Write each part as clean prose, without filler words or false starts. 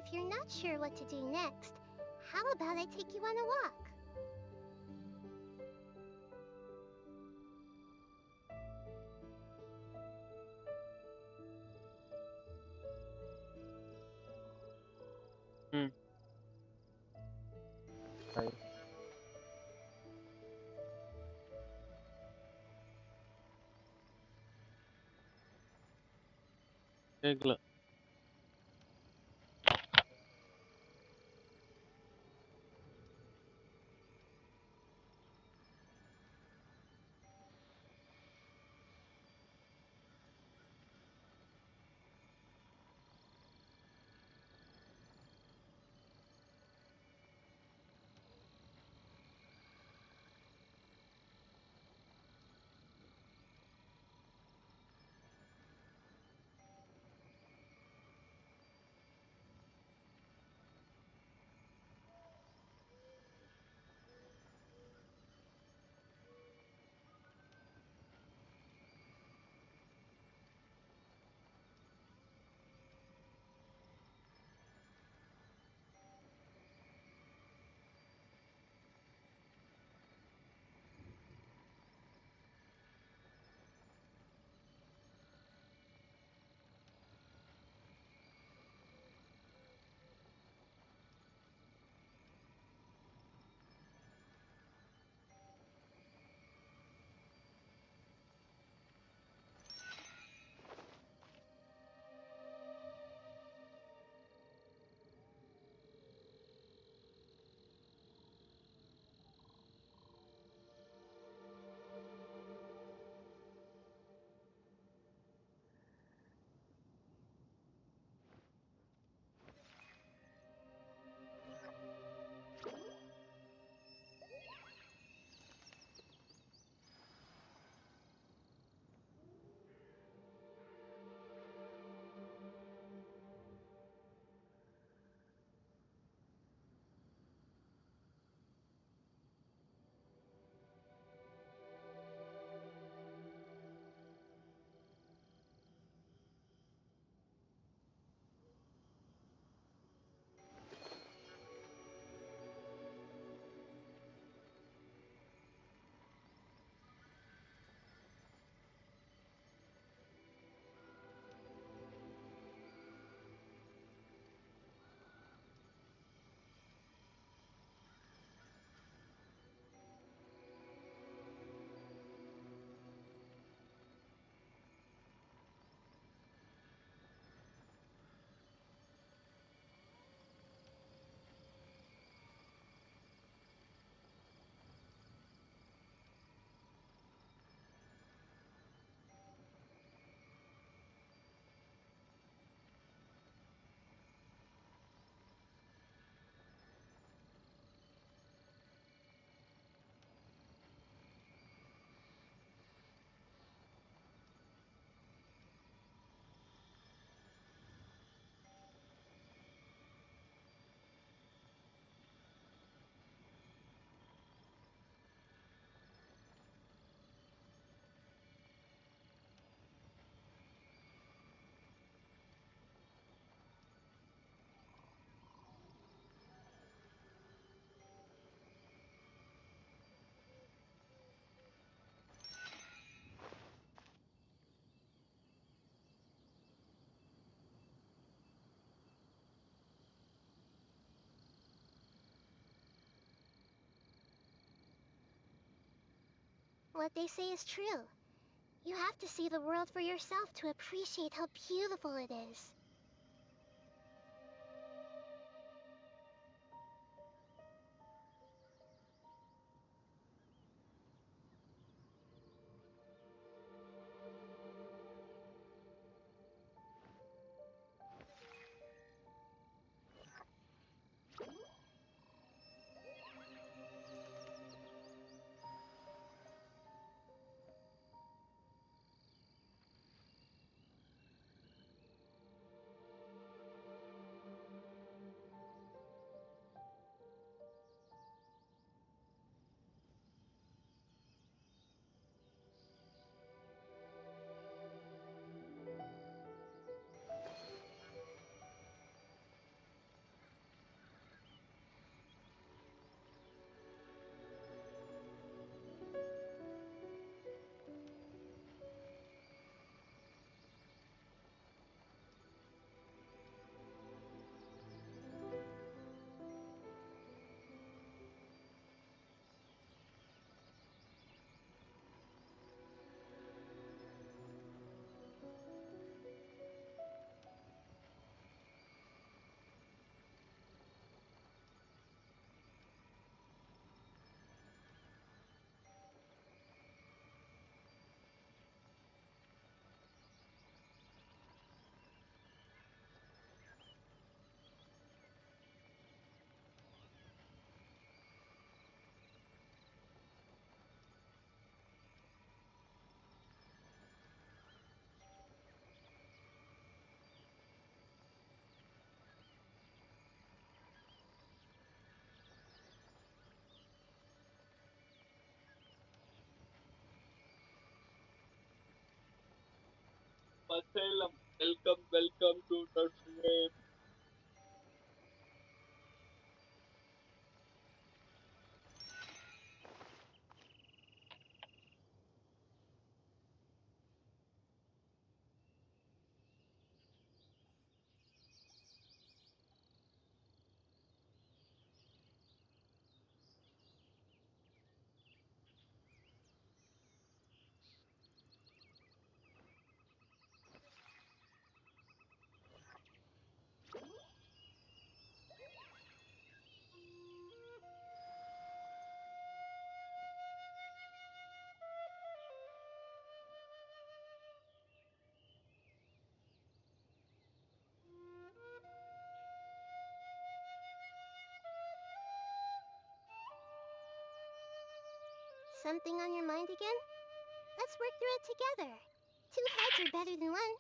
if you're not sure what to do next, how about I take you on a walk? Hmm. Ay, கேக்கல. What they say is true. You have to see the world for yourself to appreciate how beautiful it is. Asylum. Welcome to the stream. Something on your mind again? Let's work through it together. Two heads are better than one.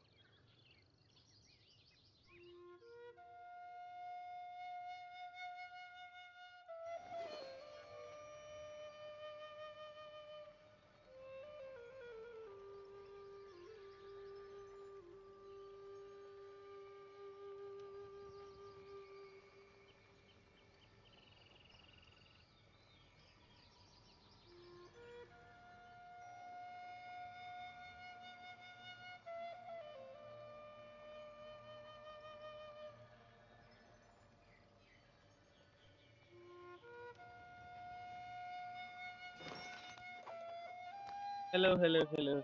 Hello.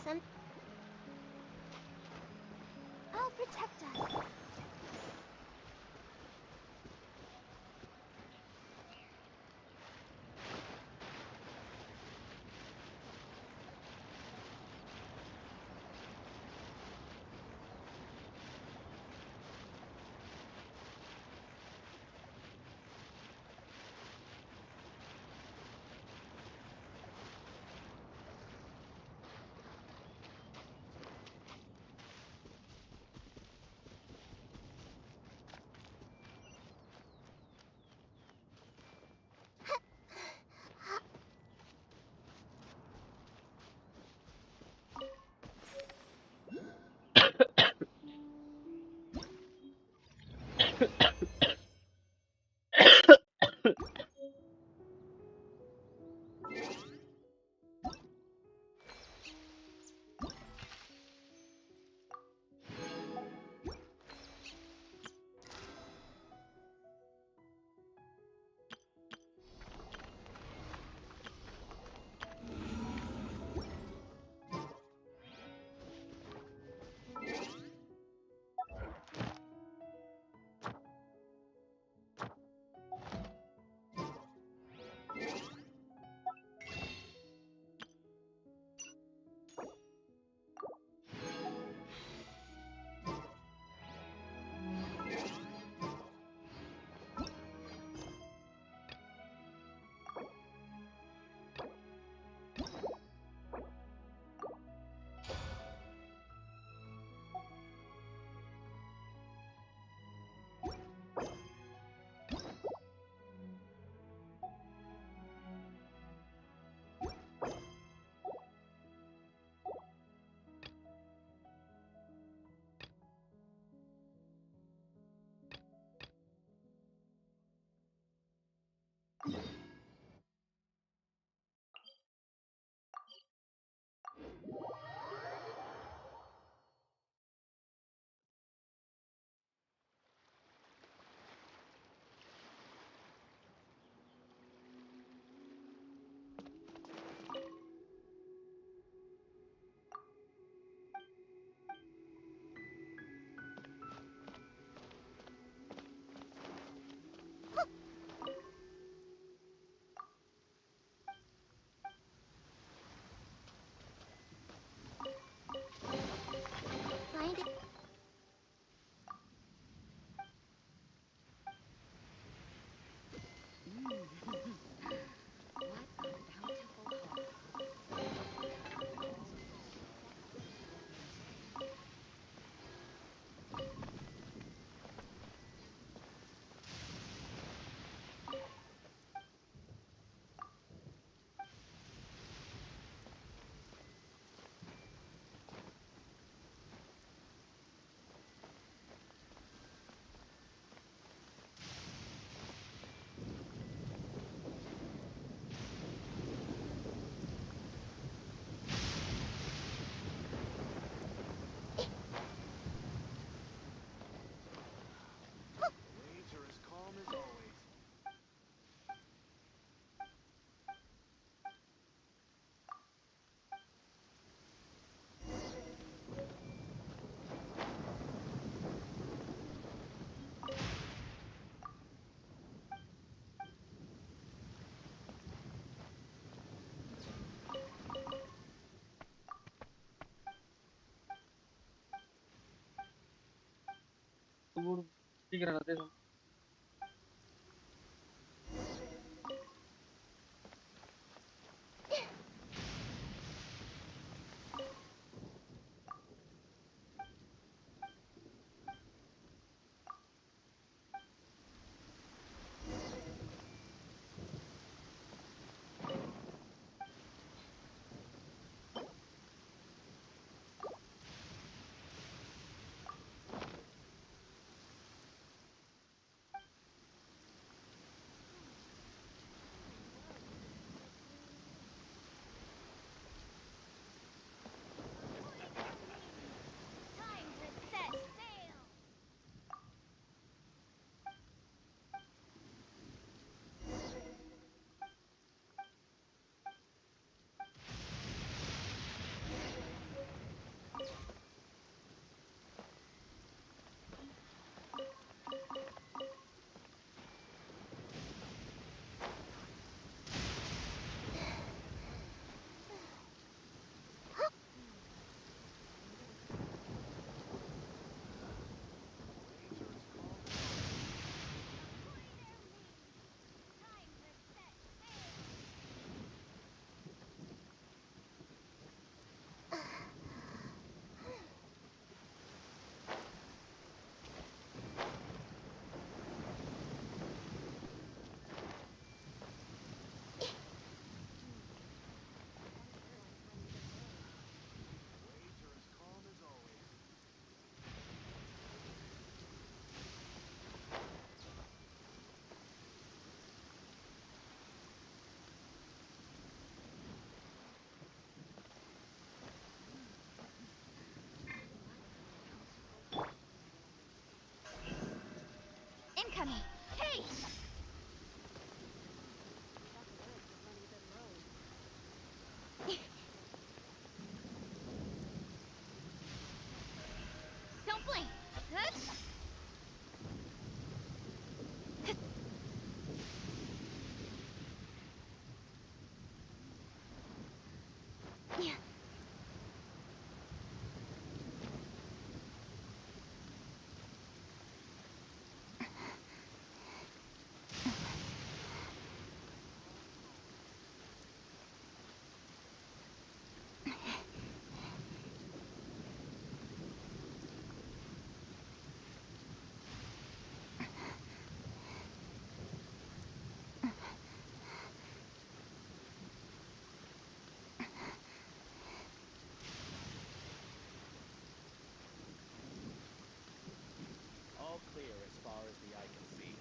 Some... I'll protect us. Find it. Waves are as calm as always. Tunggu, di granate sono. coming. Hey! Don't blink. Good. Yeah. All clear as far as the eye can see.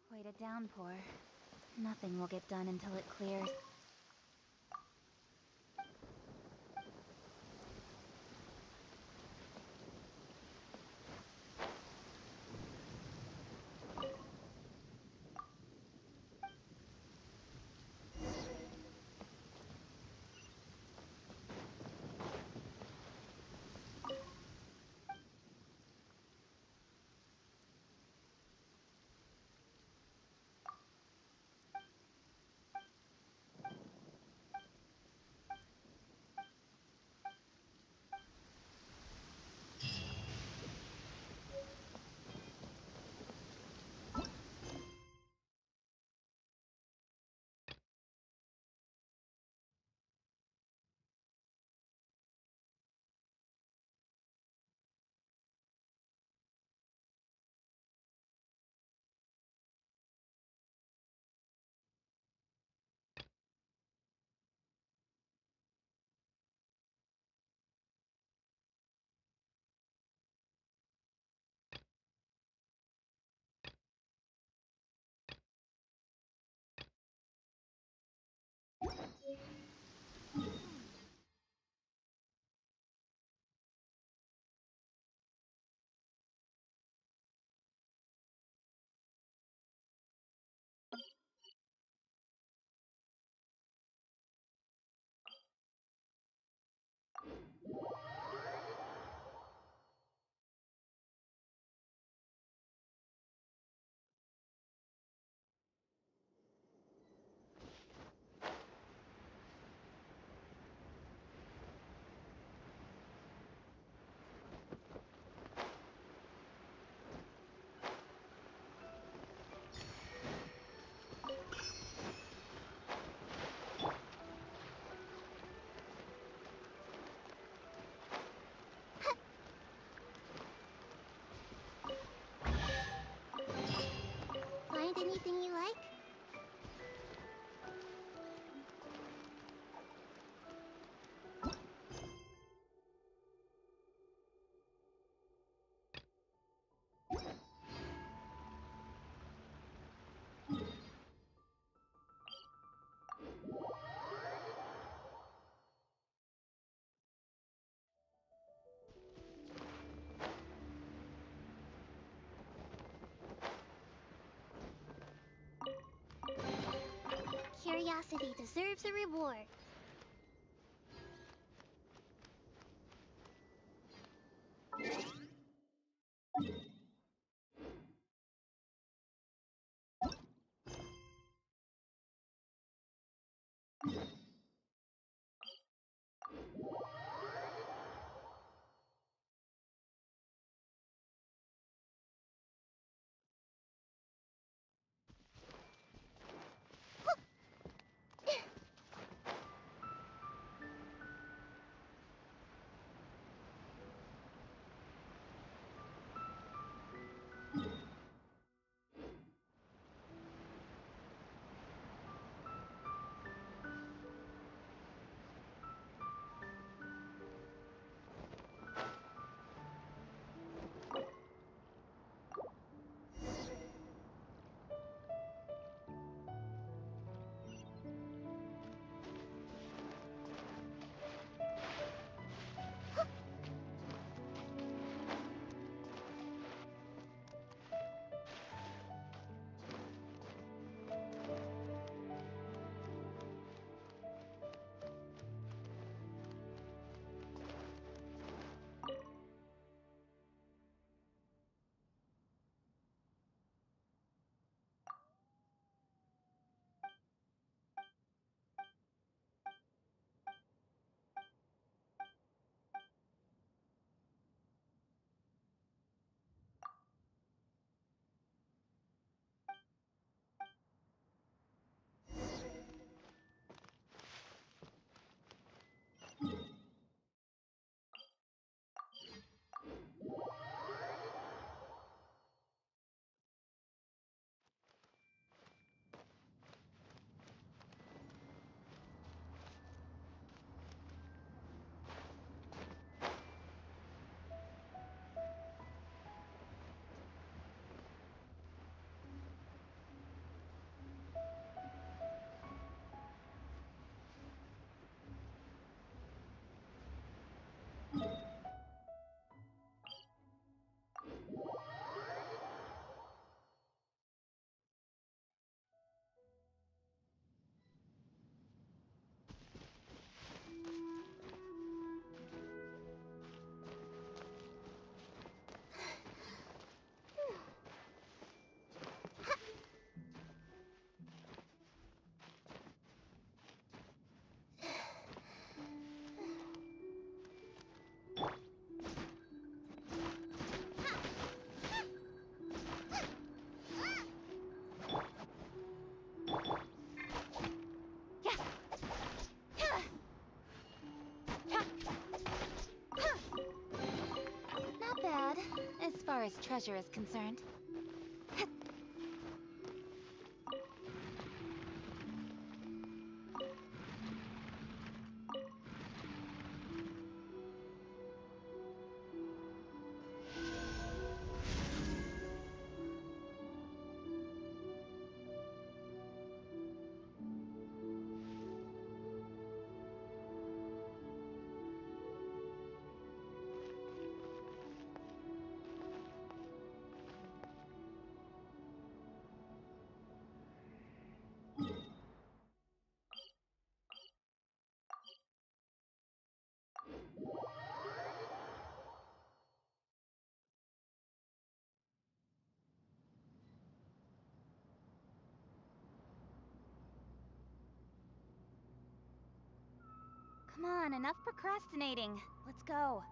Quite a downpour. Nothing will get done until it clears. curiosity deserves a reward. Not bad, as far as treasure is concerned. Come on, enough procrastinating. Let's go.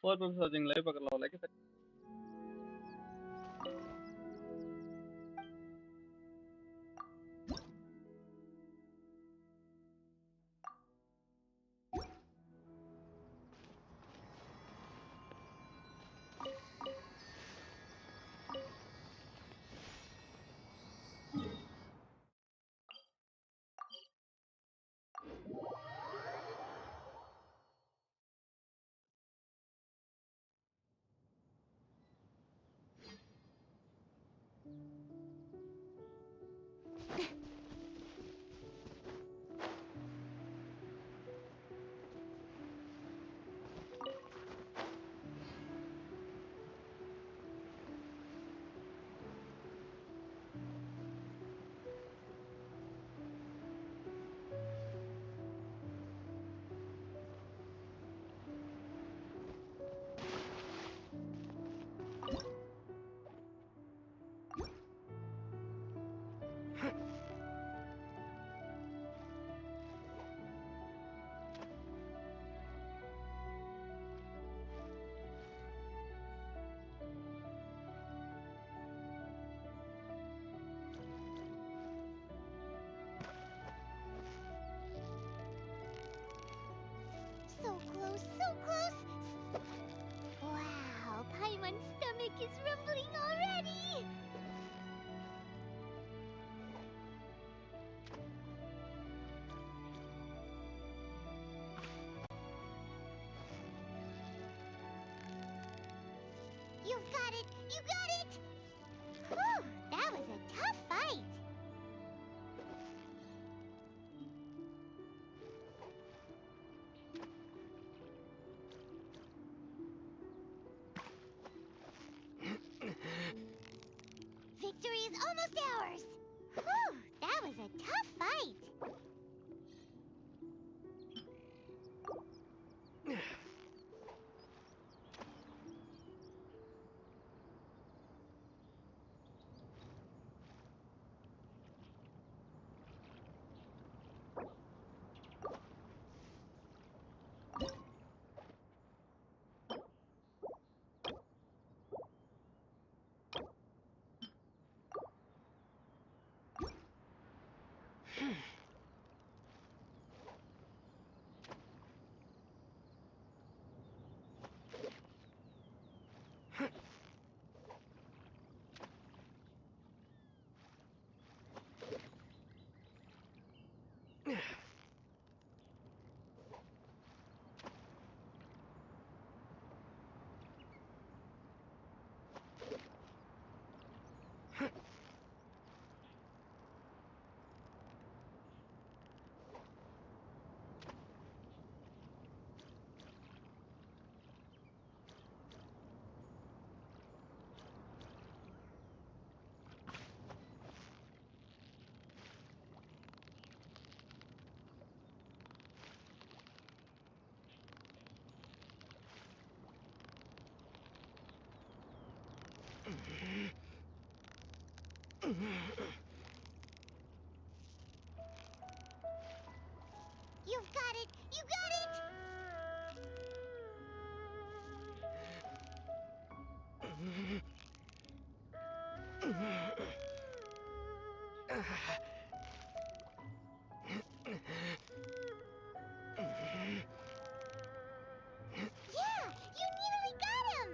और मैं searching live पकड़ लो लेके So close, so close! Wow, Paimon's stomach is rumbling already! You've got it! You got it! Whew, that was a tough fight! Victory is almost ours! Whew, that was a tough fight! You've got it! You got it! Yeah! You nearly got him!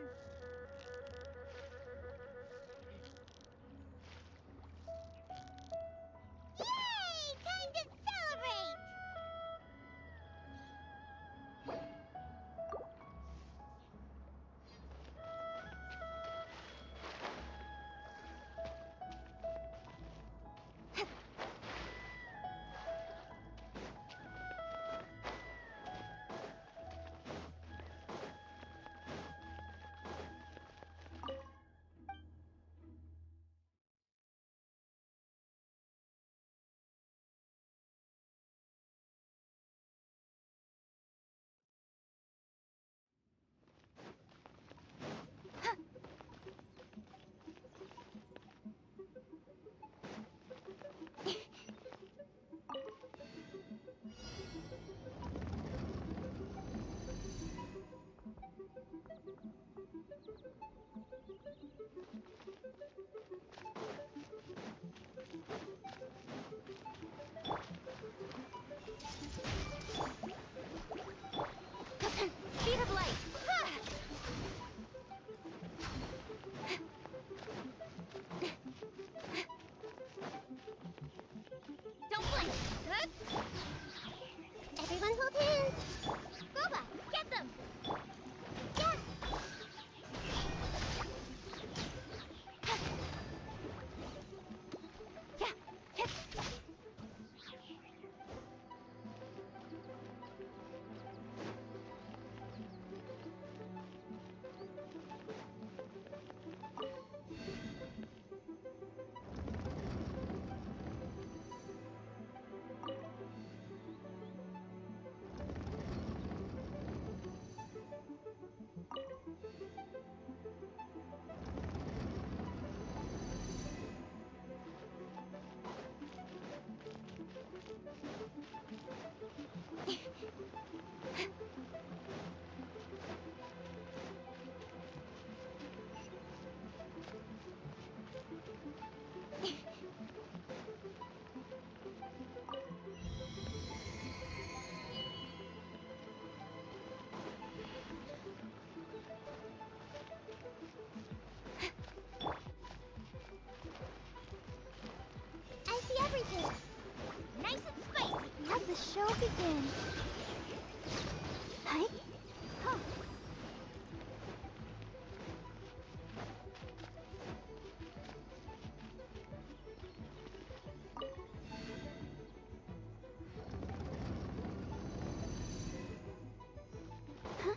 show begin. Hi. Huh. Huh?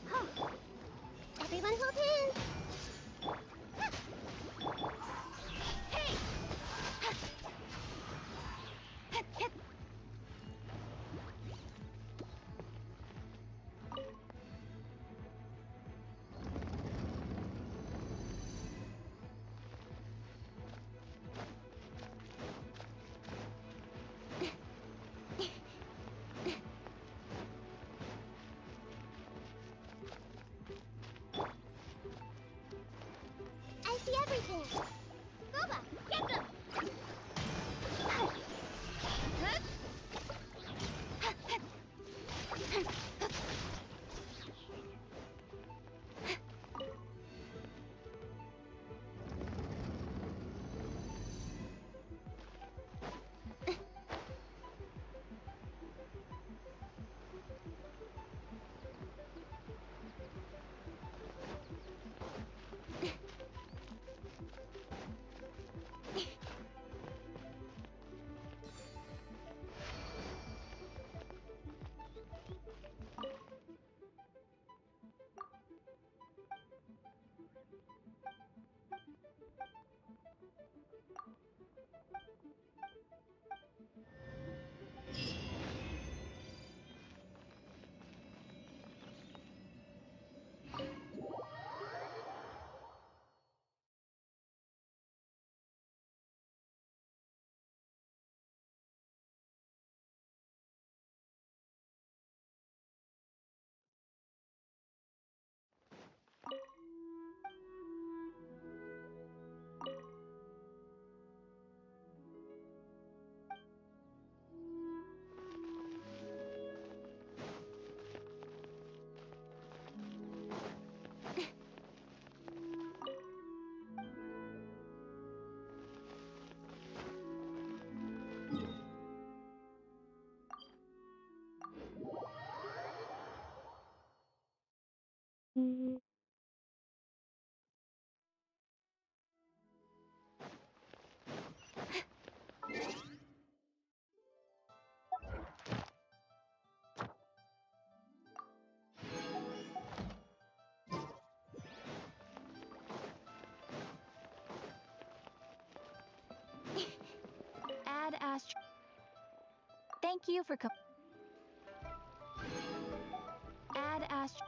Huh. Everyone hold hands! Hey! I see everything! Boba, get them! Add Astro. Thank you for Add Astro.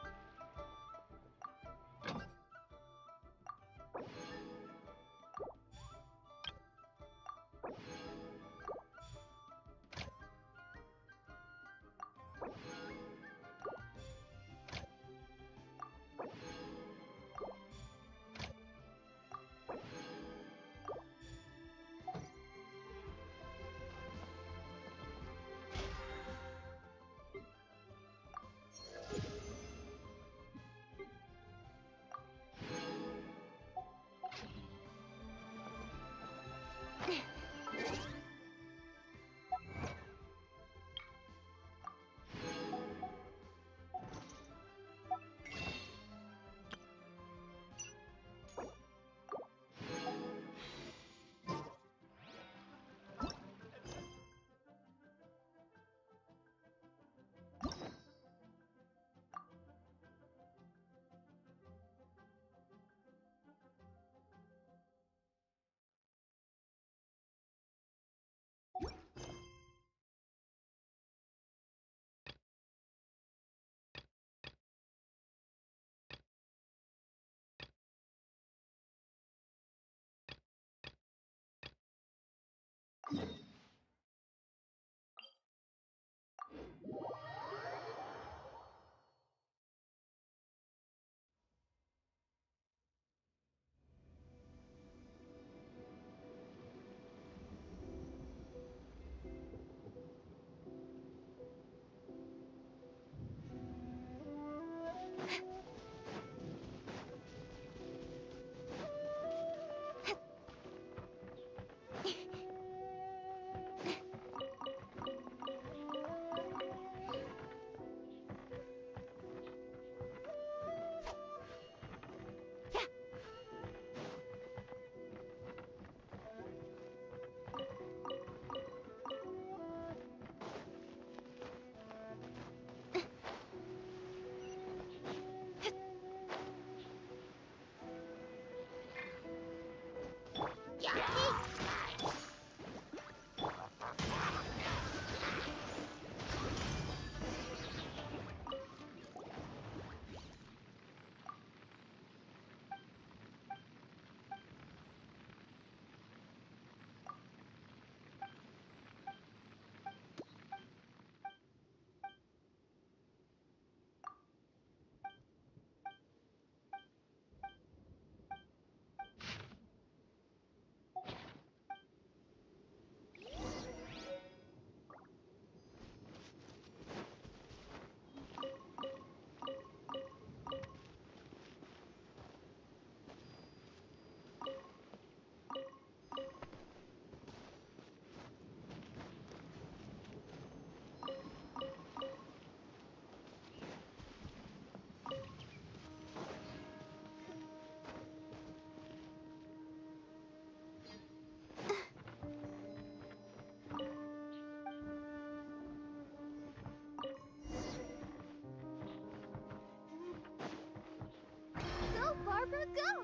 Go!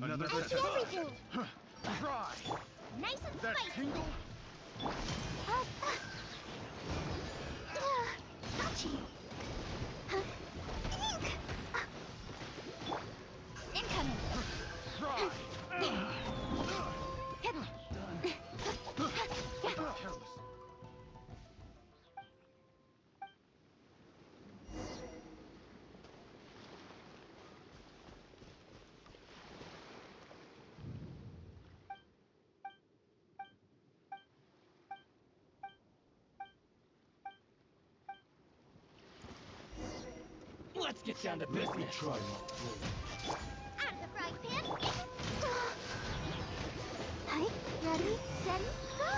Another I see everything. Try. Nice and That spicy. tingle? Ouchie. Ink. Incoming. Try. Careless. Let's get down to business. Out of the frying pan. Right, ready, steady, go.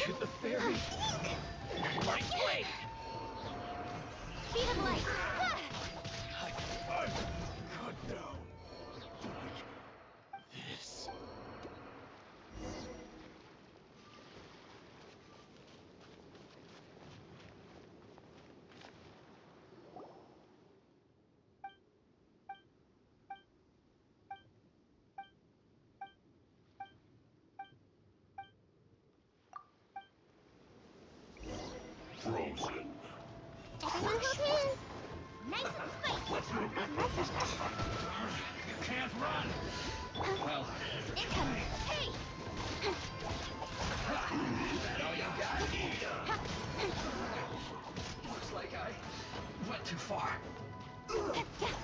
To the fairy. My blade. Speed of light. God no. This. Frozen. Everyone hold hands. Nice and spicy. Let's move. You can't run. Well, Incoming. Hey. that all you got? Looks like I went too far. No blink.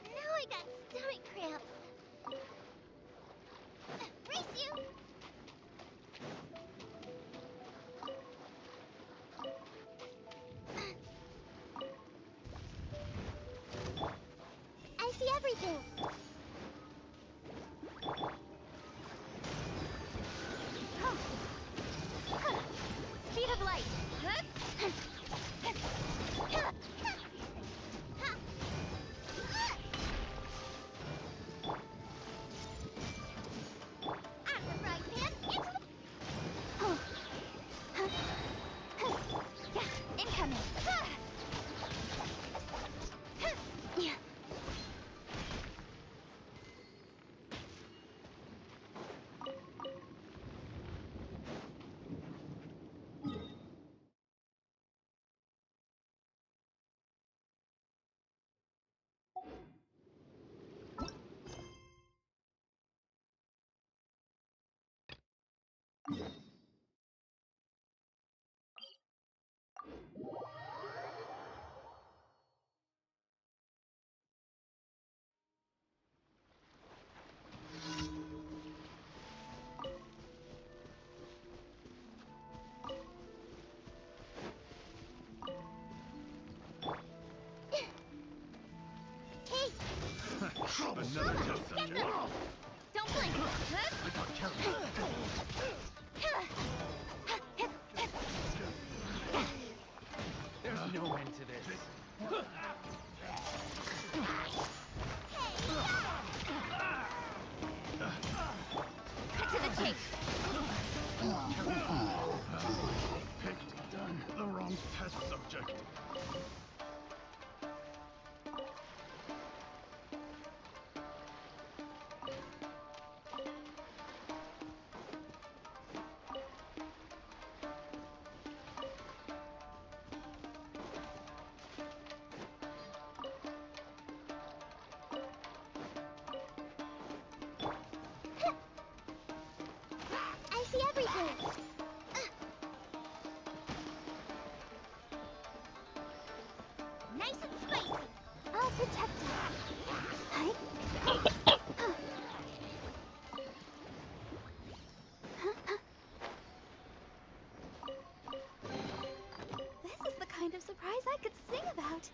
Now I got stomach cramps. Brace you. I see everything. Hey, Another test subject. Don't blink! I got carried. There's no end to this. Cut to the chase! Picked the wrong test subject. I see everything. Nice and spicy. I'll protect you. Hi. This is the kind of surprise I could sing about.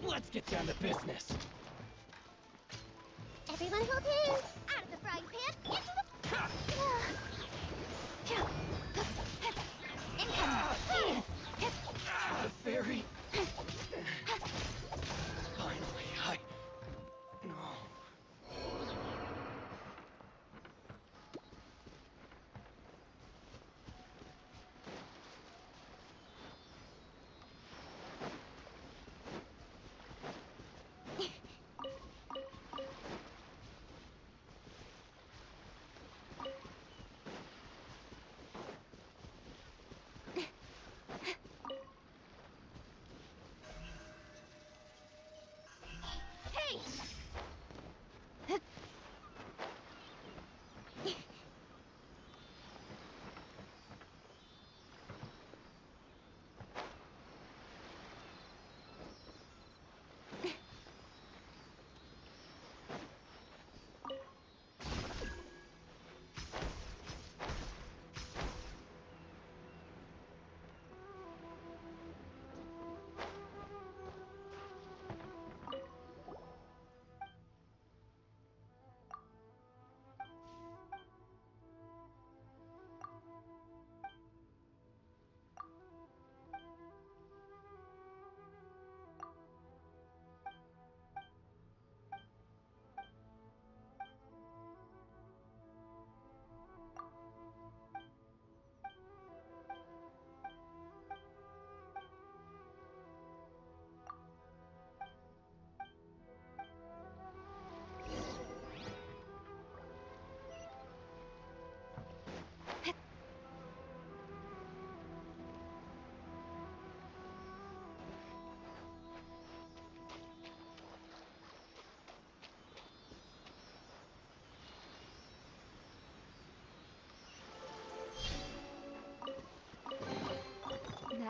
Let's get down to business. Everyone hold hands. Out of the frying pan, into the... Incoming. Fairy. Finally, No.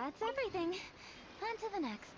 That's everything. On to the next.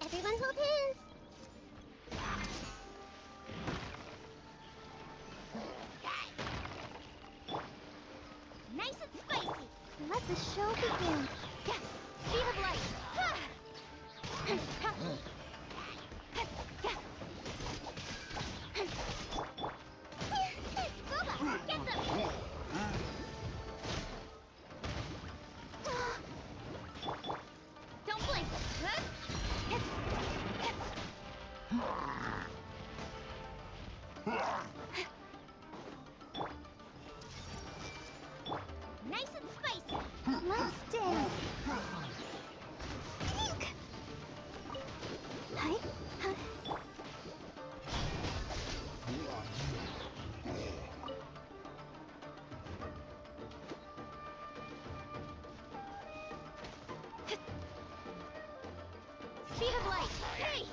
Everyone hold hands. Nice and spicy. Let the show begin. Speed of light. Boba, get them. Don't blink. Nice and spicy. Let's dance. Hi. Speed of light. Hey.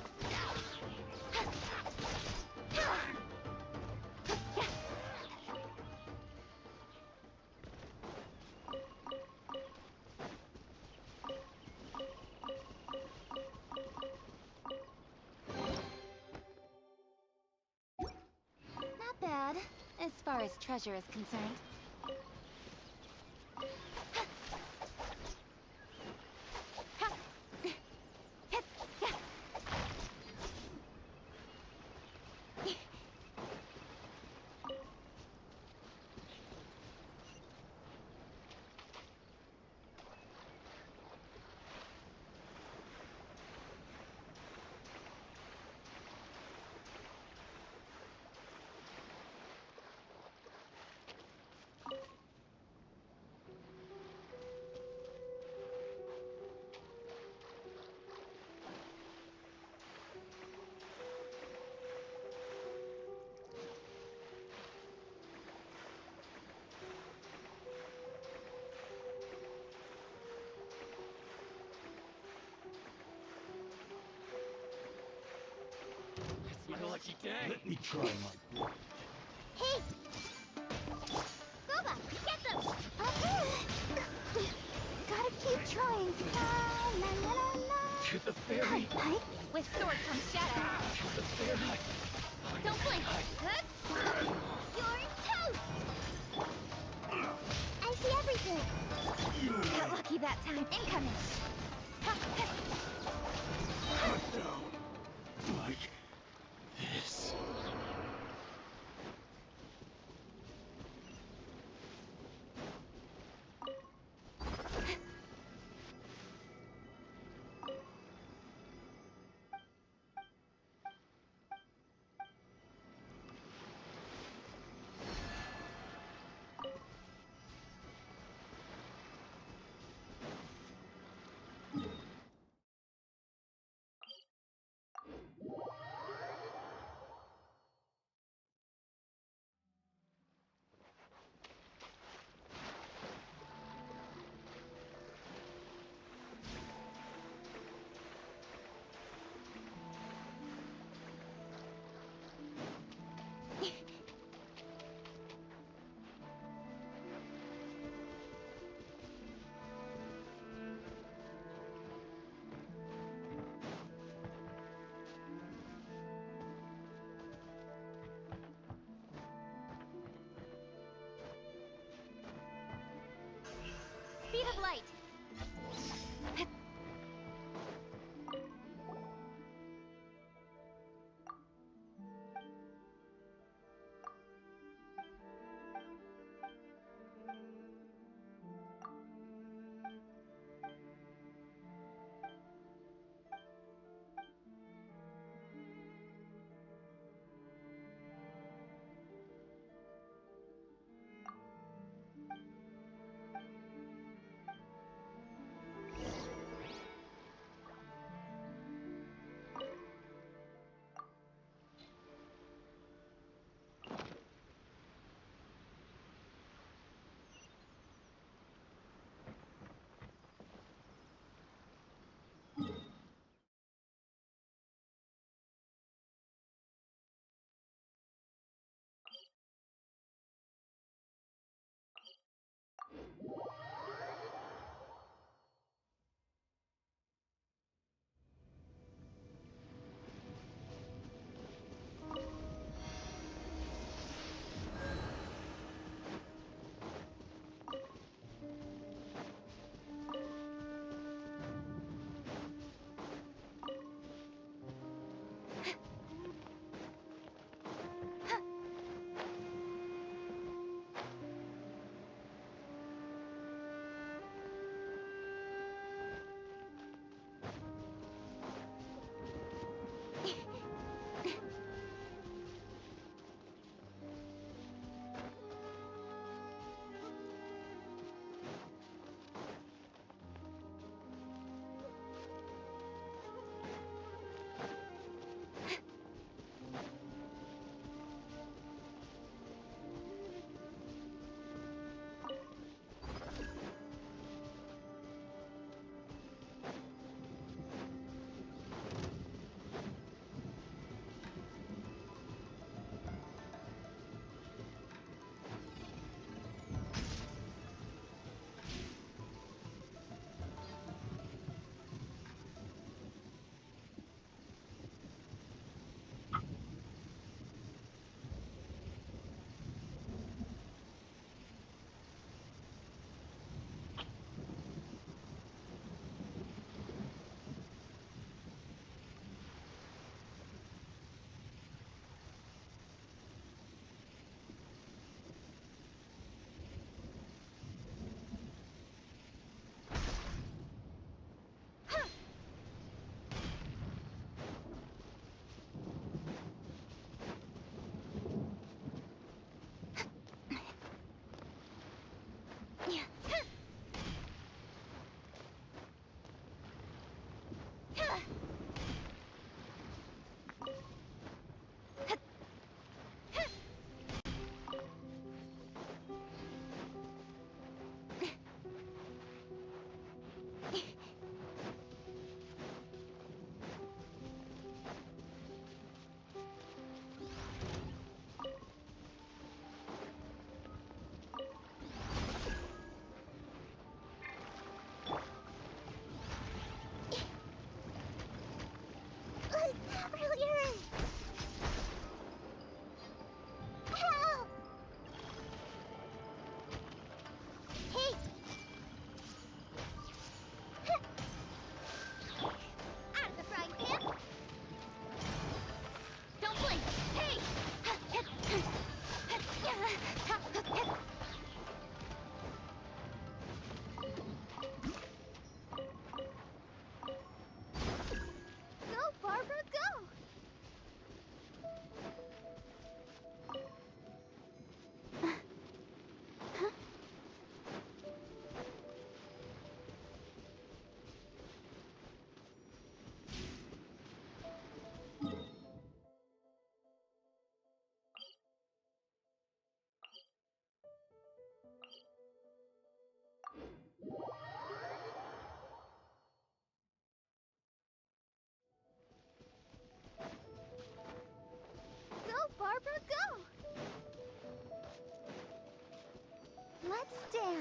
Not bad, as far as treasure is concerned. It's my lucky day. Let me try my best. Hey. Boba, get them. Gotta keep trying. La la la la la. To the ferry. Hi. With sword comes shadow. Don't blink. Huh? You're toast! I see everything. Got lucky that time. Incoming. Like this. Speed of light.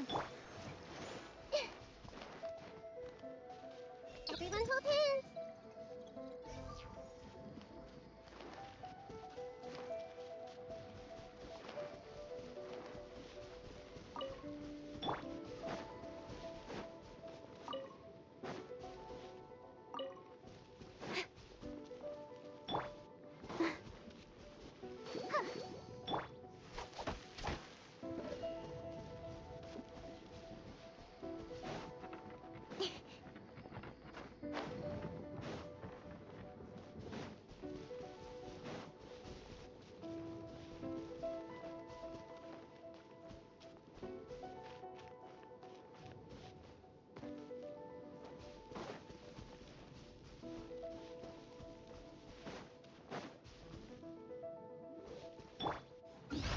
chance. Everyone hold hands.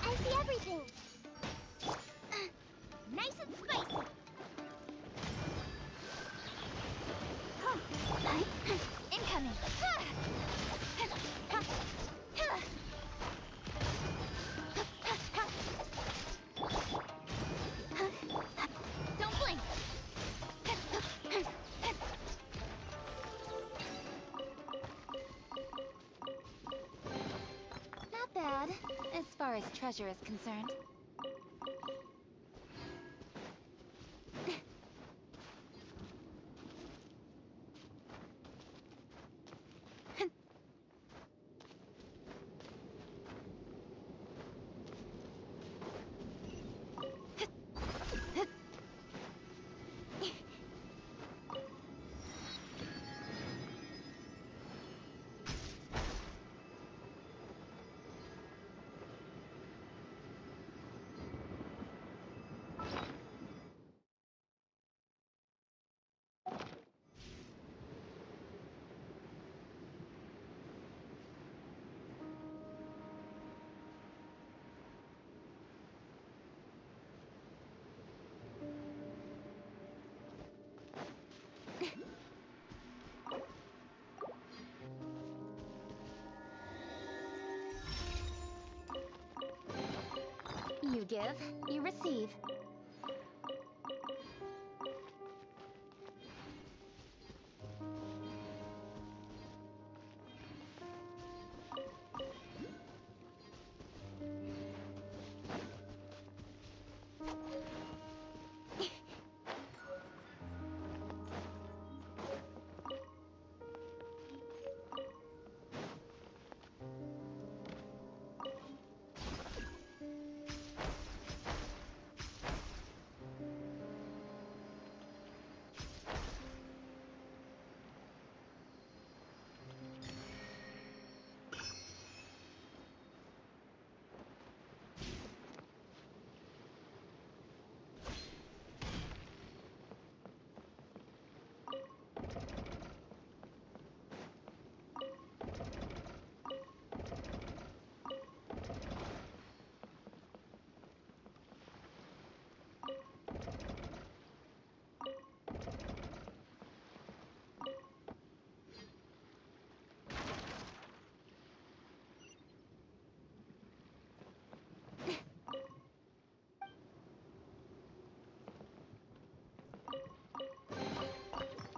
I see everything. Nice and spicy. Incoming! Don't blink. Not bad, as far as treasure is concerned. You give, you receive.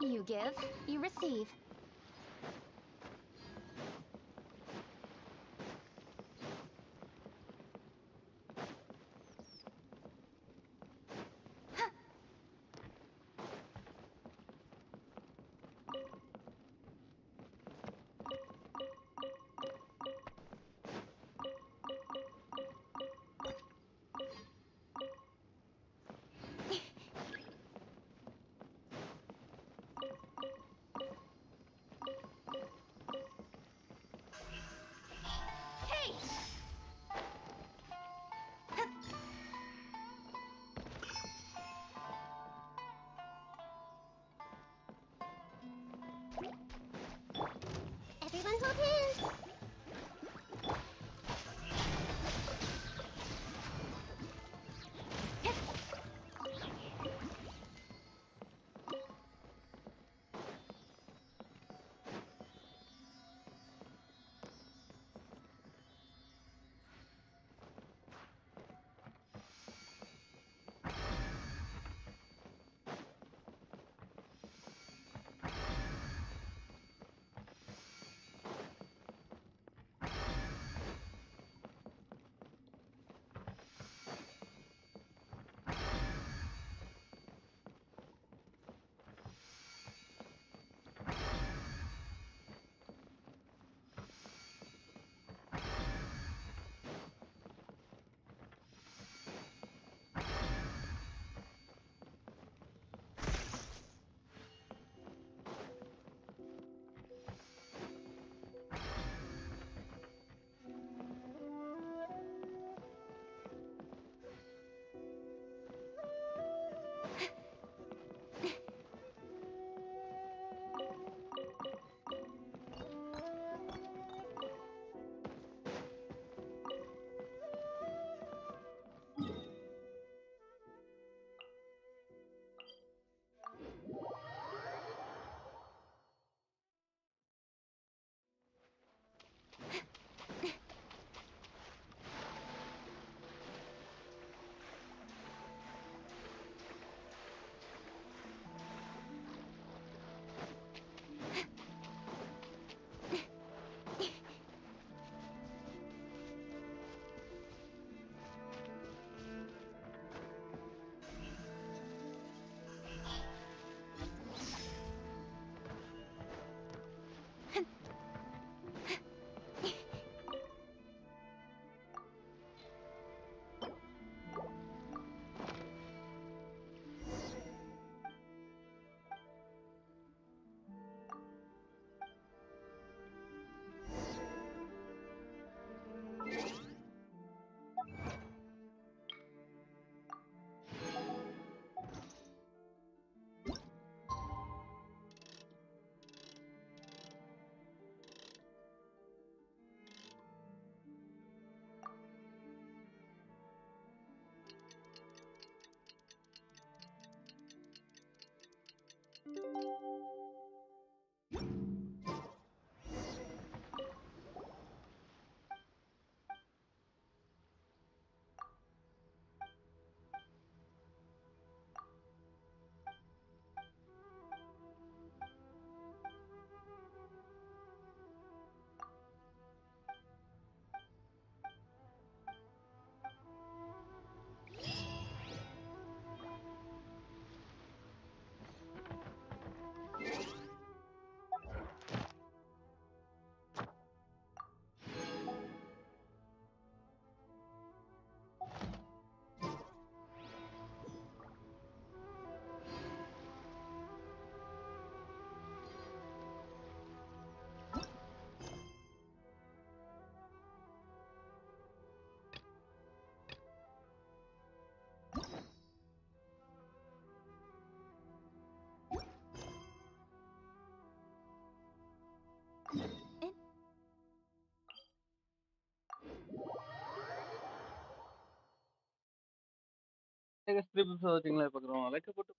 You give, you receive. Strip பார்த்தீங்களா பார்க்குறோம் வைக்கப்பட்டு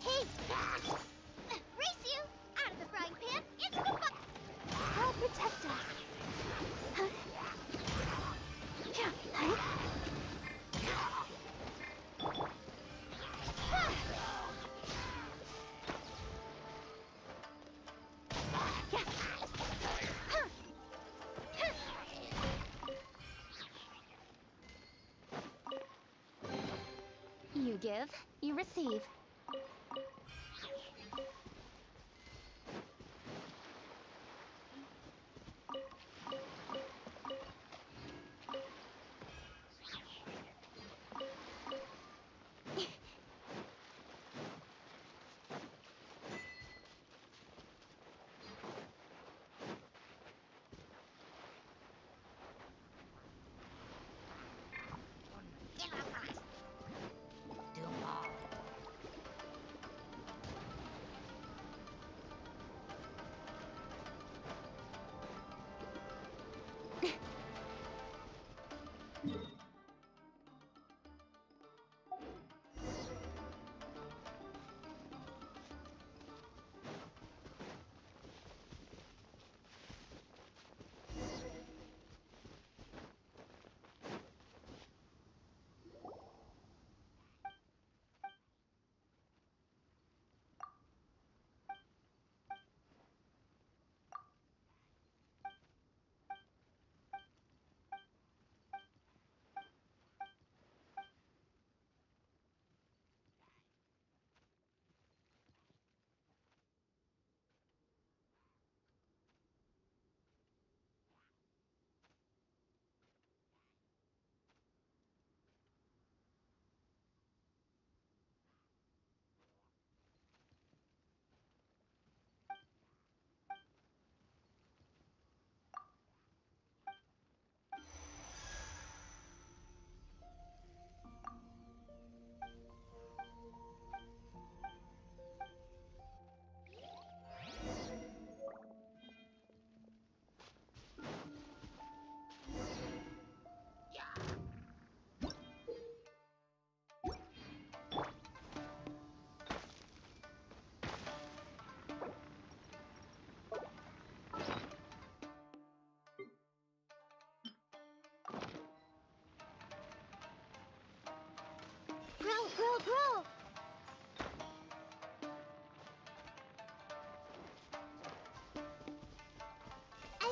Hey! Race you! Out of the frying pan, into the fire! I'll protect us. Huh? Yeah, huh? You give, you receive. Do all.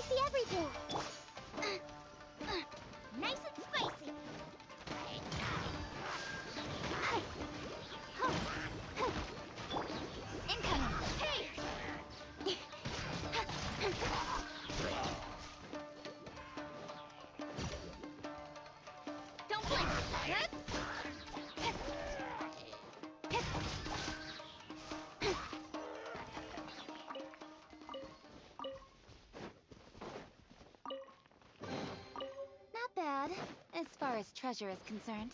spicy everything. Nice and spicy. Incoming. Hey! Don't blink. Not bad, as far as treasure is concerned.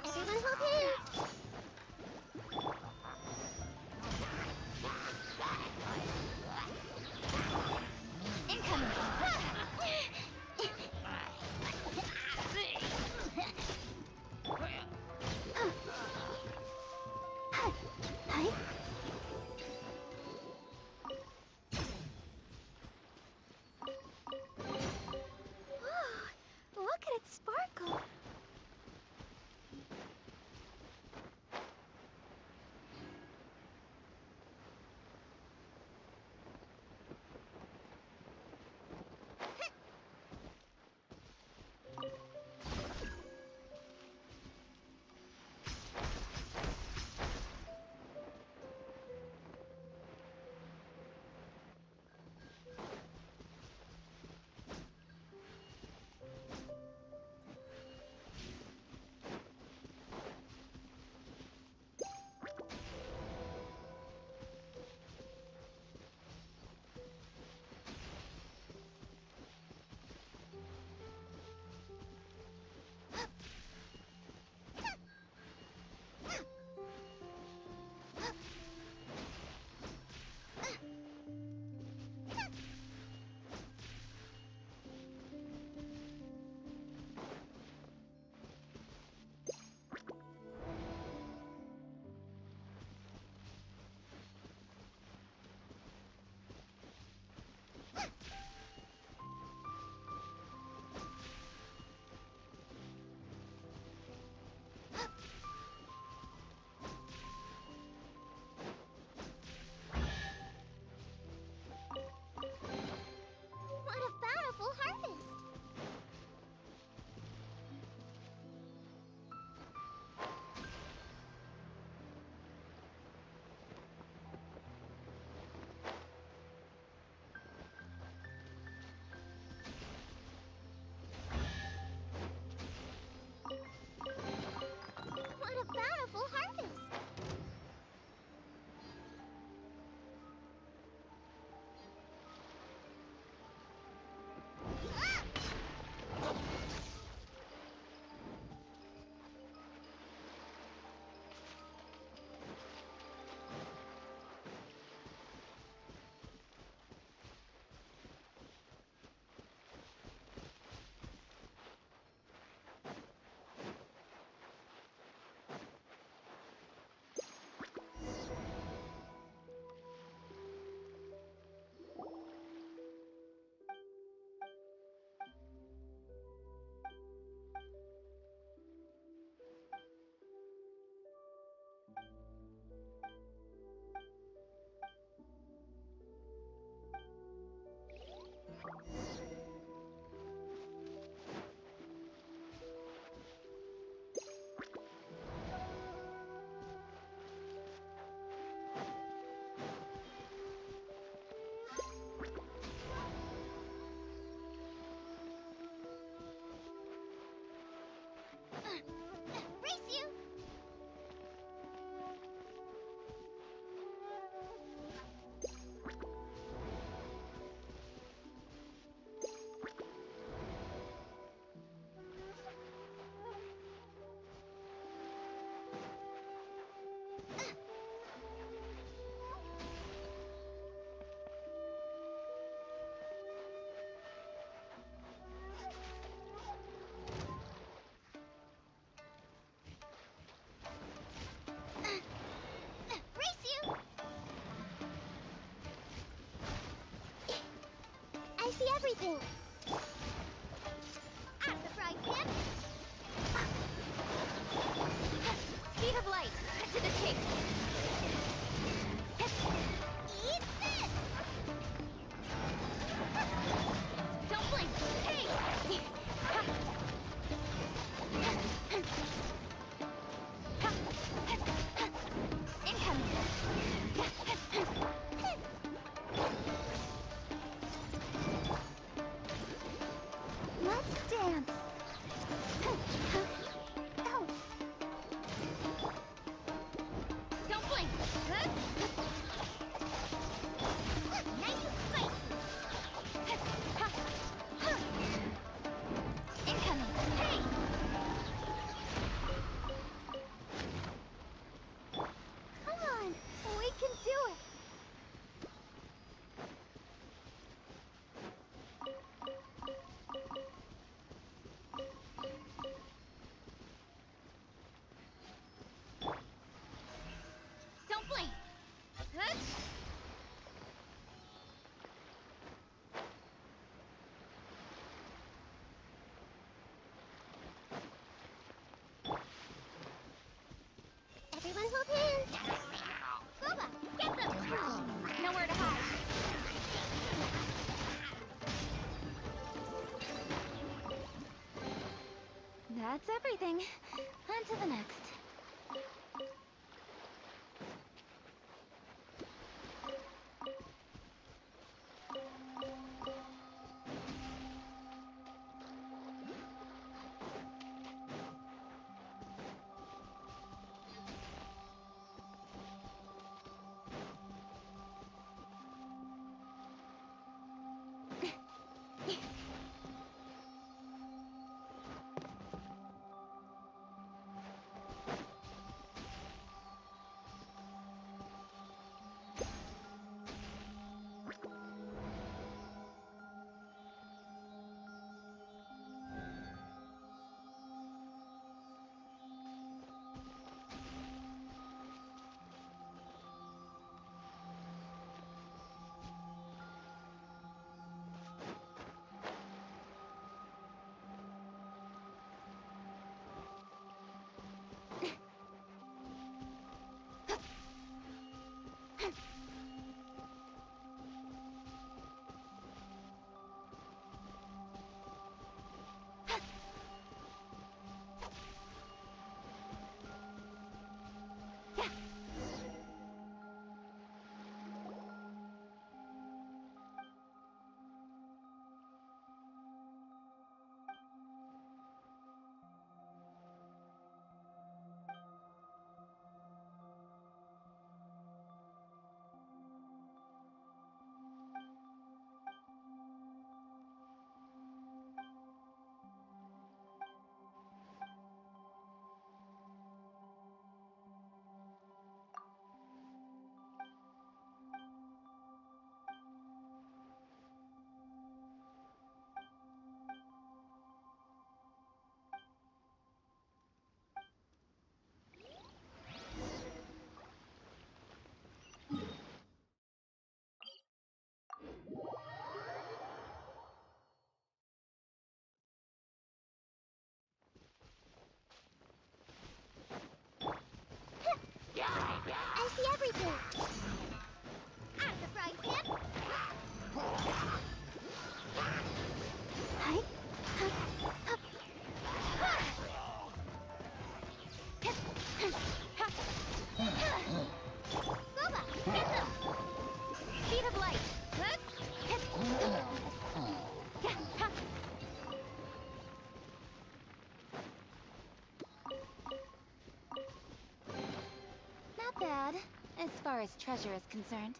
Everyone's okay. Incoming. everything! Out of the frying pan! Speed of light. Cut to the chase. Eat this! Don't blink. Hey! Incoming. Let's dance! Ouch! Don't blink. Nice and spicy! Incoming. Hey! Come on! We can do it! Don't blink. Everyone hold hands! Boba, get them! Nowhere to hide. That's everything. On to the next. I see everything! Out of the frying pan! Hi. Boba, get them! Speed of light. Not bad, as far as treasure is concerned.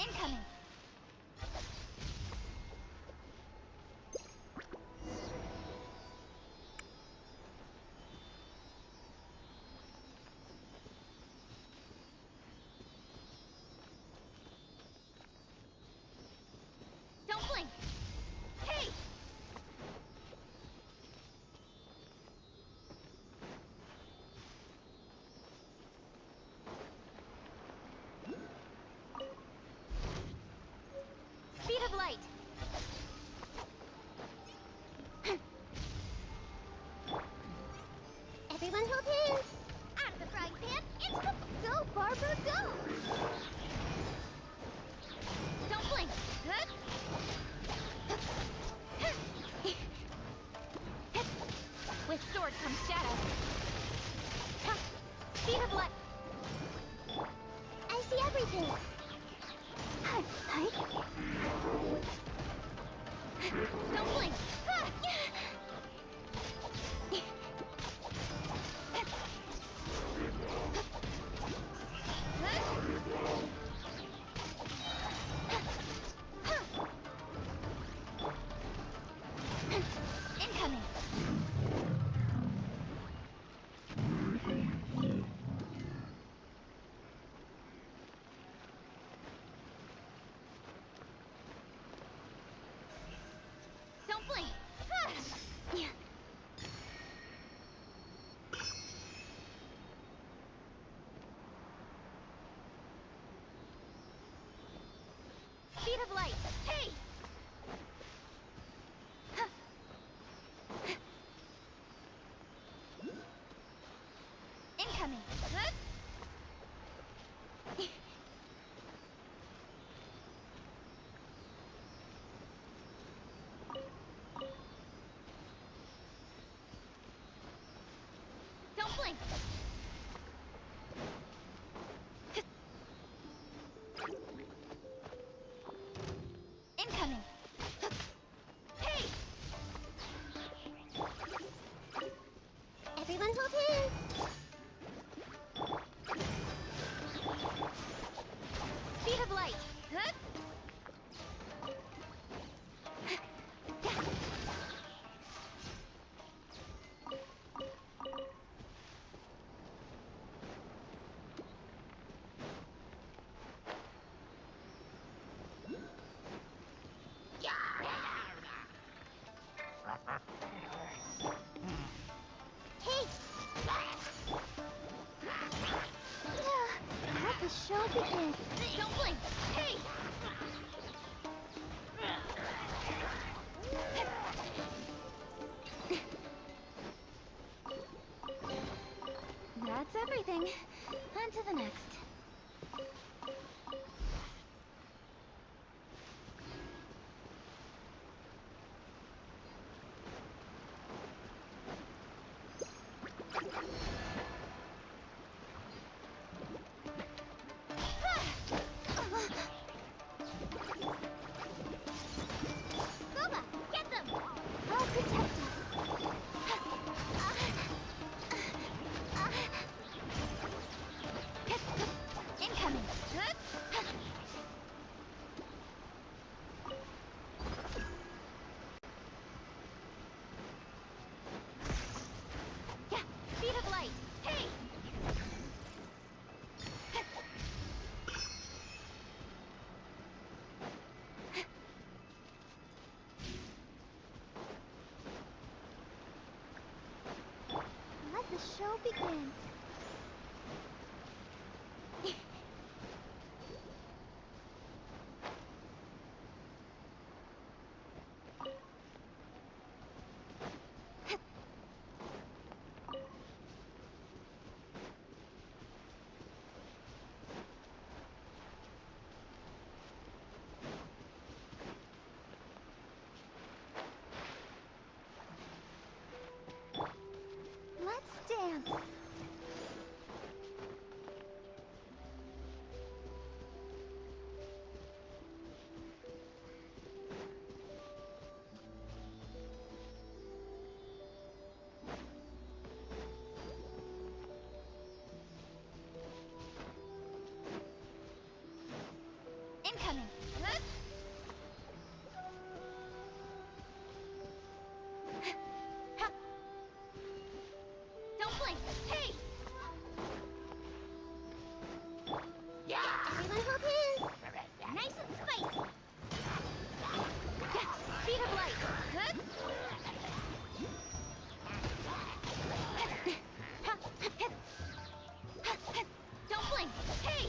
Incoming. Don't blink. Hey! Speed of light. Everyone hold hands. Out of the frying pan, into the... Go, Barbara, go! Don't blink. Good. With sword comes shadow. Speed of light. I see everything. Hi. Don't blink. Incoming. Don't blink. Speed of light. Hey! Incoming. Good. Don't blink. Incoming. Hey! Everyone hold hands. Speed of light. Good. Hey! Let the show begin. Don't blink. Hey! That's everything. On to the next. Boba, get them! I'll protect us. Incoming. Good. Yeah, speed of light. Hey! Let the show begin. Let's dance. Incoming. Huh? Ha. Don't blink. Hey. Yeah. Everyone hold hands. Nice and spicy. Speed of light. Huh? Don't blink. Hey.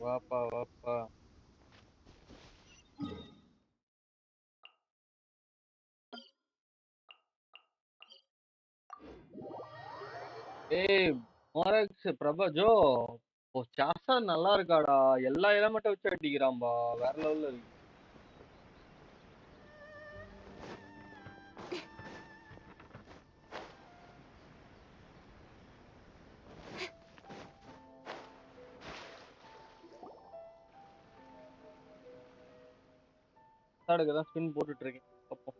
வாப்பா வாப்பா. ஏய் மோரக்ஸ் பிரபா ஓ சாசா நல்லா இருக்காடா. எல்லா எலமெண்ட்டை வச்சு அடிக்கிறான்பா. வேற லெவல்ல இருக்கு. தான் ஸ்பின் போட்டுட்டு இருக்கேன். பார்ப்போம்.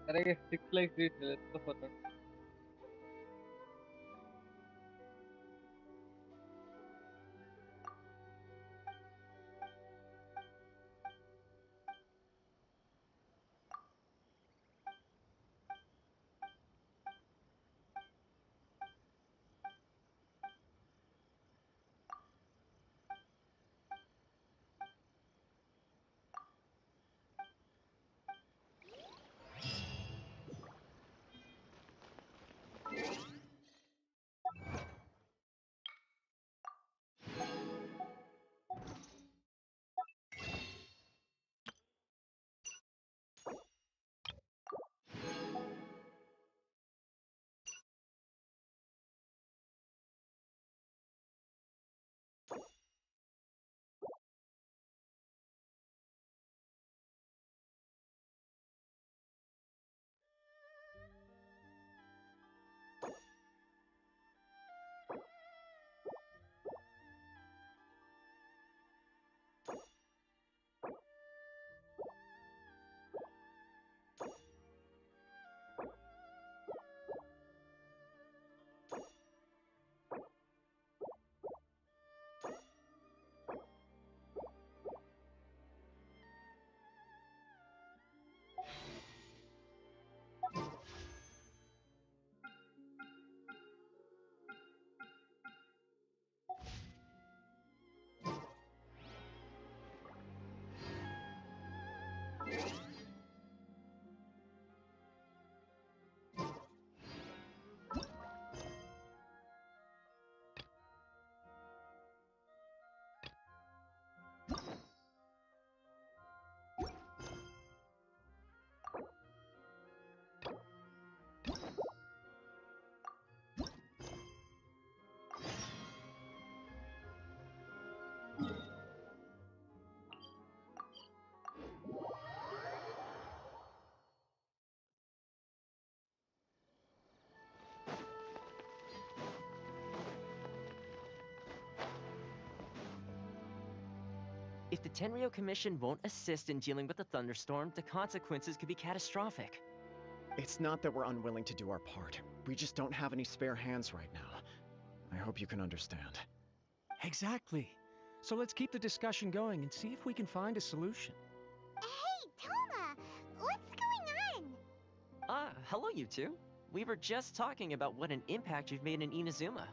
Can I get 6 likes, dude? Let's go for that. If the Tenryo Commission won't assist in dealing with the thunderstorm, the consequences could be catastrophic. It's not that we're unwilling to do our part. We just don't have any spare hands right now. I hope you can understand. Exactly. So let's keep the discussion going and see if we can find a solution. Hey, Toma! What's going on? Hello you two. We were just talking about what an impact you've made in Inazuma.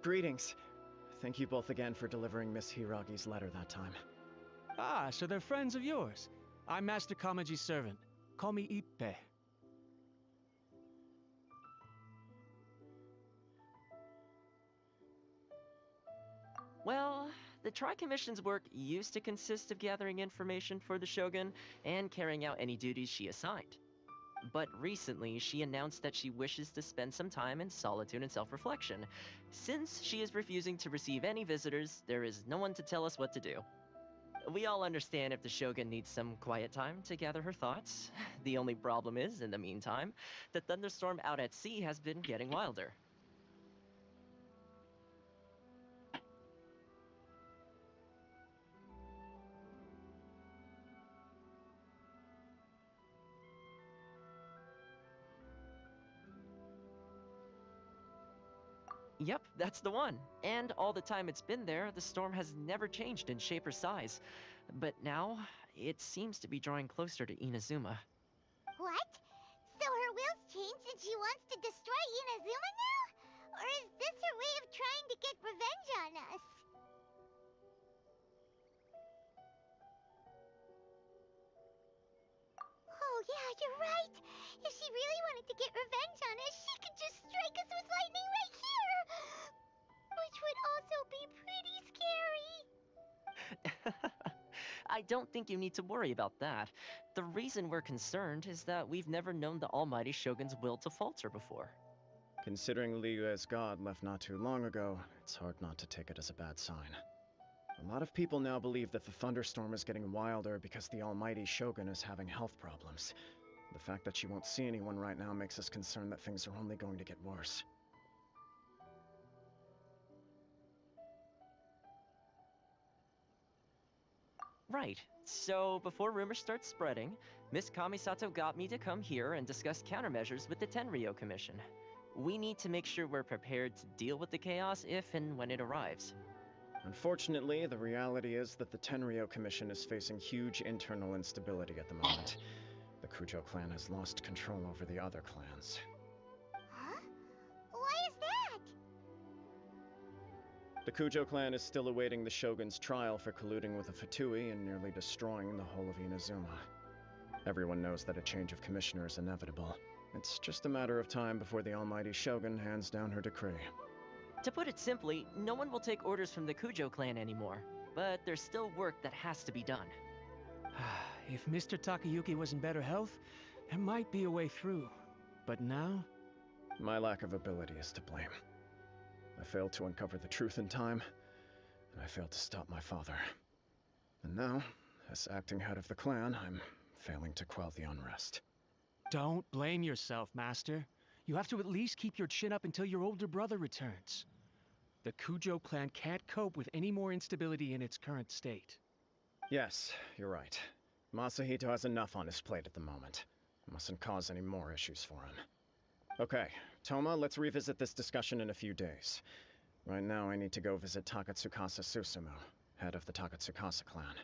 Greetings. Thank you both again for delivering Miss Hiragi's letter that time. Ah, so they're friends of yours. I'm Master Kamaji's servant. Call me Ippe. Well, the Tri-Commission's work used to consist of gathering information for the Shogun and carrying out any duties she assigned. But recently, she announced that she wishes to spend some time in solitude and self-reflection. Since she is refusing to receive any visitors, there is no one to tell us what to do. We all understand if the Shogun needs some quiet time to gather her thoughts. The only problem is, in the meantime, the thunderstorm out at sea has been getting wilder. Yep, that's the one. And all the time it's been there, the storm has never changed in shape or size. But now, it seems to be drawing closer to Inazuma. What? So her will's changed and she wants to destroy Inazuma now? Or is this her way of trying to get revenge on us? Oh yeah, you're right. If she really wanted to get revenge on us, she could just strike us with lightning right here! Which would also be pretty scary. I don't think you need to worry about that. The reason we're concerned is that we've never known the Almighty Shogun's will to falter before. Considering Liyue's god left not too long ago, it's hard not to take it as a bad sign. A lot of people now believe that the thunderstorm is getting wilder because the almighty Shogun is having health problems. The fact that she won't see anyone right now makes us concerned that things are only going to get worse. Right. So, before rumors start spreading, Miss Kamisato got me to come here and discuss countermeasures with the Tenryou Commission. We need to make sure we're prepared to deal with the chaos if and when it arrives. Unfortunately, the reality is that the Tenryou Commission is facing huge internal instability at the moment. The Kujo clan has lost control over the other clans. Huh? Why is that? The Kujo clan is still awaiting the Shogun's trial for colluding with the Fatui and nearly destroying the whole of Inazuma. Everyone knows that a change of commissioner is inevitable. It's just a matter of time before the almighty Shogun hands down her decree. To put it simply, no one will take orders from the Kujo clan anymore. But there's still work that has to be done. If Mr. Takayuki was in better health, there might be a way through. But now? My lack of ability is to blame. I failed to uncover the truth in time, and I failed to stop my father. And now, as acting head of the clan, I'm failing to quell the unrest. Don't blame yourself, Master. You have to at least keep your chin up until your older brother returns. The Kujo clan can't cope with any more instability in its current state. Yes, you're right. Masahito has enough on his plate at the moment. Mustn't cause any more issues for him. Okay, Toma, let's revisit this discussion in a few days. Right now, I need to go visit Takatsukasa Susumu, head of the Takatsukasa clan.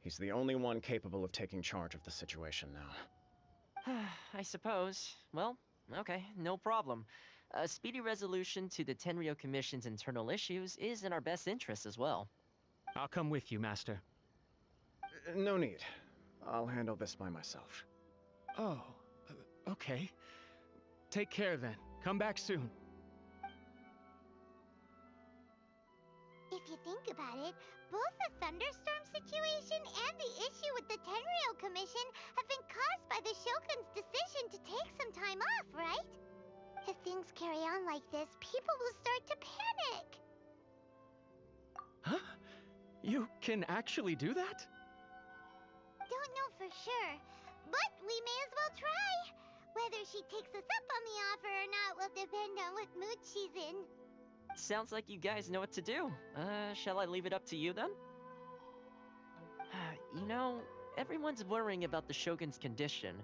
He's the only one capable of taking charge of the situation now. I suppose. Well, okay, no problem. A speedy resolution to the Tenryou Commission's internal issues is in our best interest as well. I'll come with you, Master. No need. I'll handle this by myself. Oh, okay. Take care then. Come back soon. If you think about it, both the thunderstorm situation and the issue with the Tenryou Commission have been caused by the Shogun's decision to take some time off, right? If things carry on like this, people will start to panic. Huh? You can actually do that? Don't know for sure, but we may as well try. Whether she takes us up on the offer or not will depend on what mood she's in. Sounds like you guys know what to do. Shall I leave it up to you then? You know, everyone's worrying about the Shogun's condition,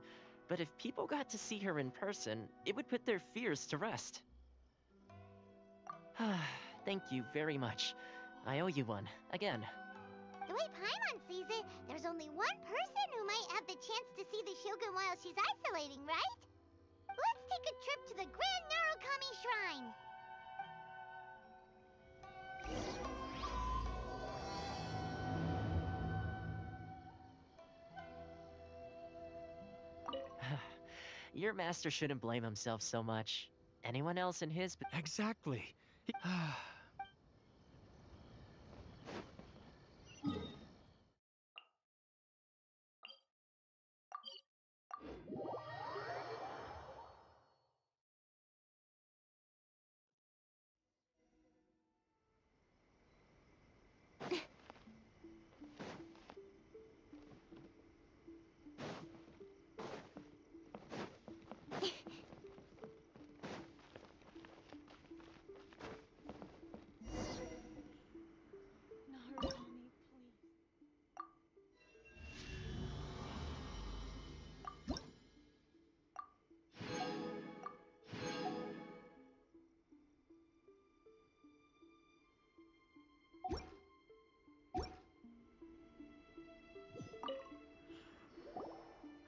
but if people got to see her in person, it would put their fears to rest. Thank you very much. I owe you one, again. The way Paimon sees it, there's only one person who might have the chance to see the Shogun while she's isolating, right? Let's take a trip to the Grand Narukami Shrine. Your master shouldn't blame himself so much. Anyone else in his... Exactly.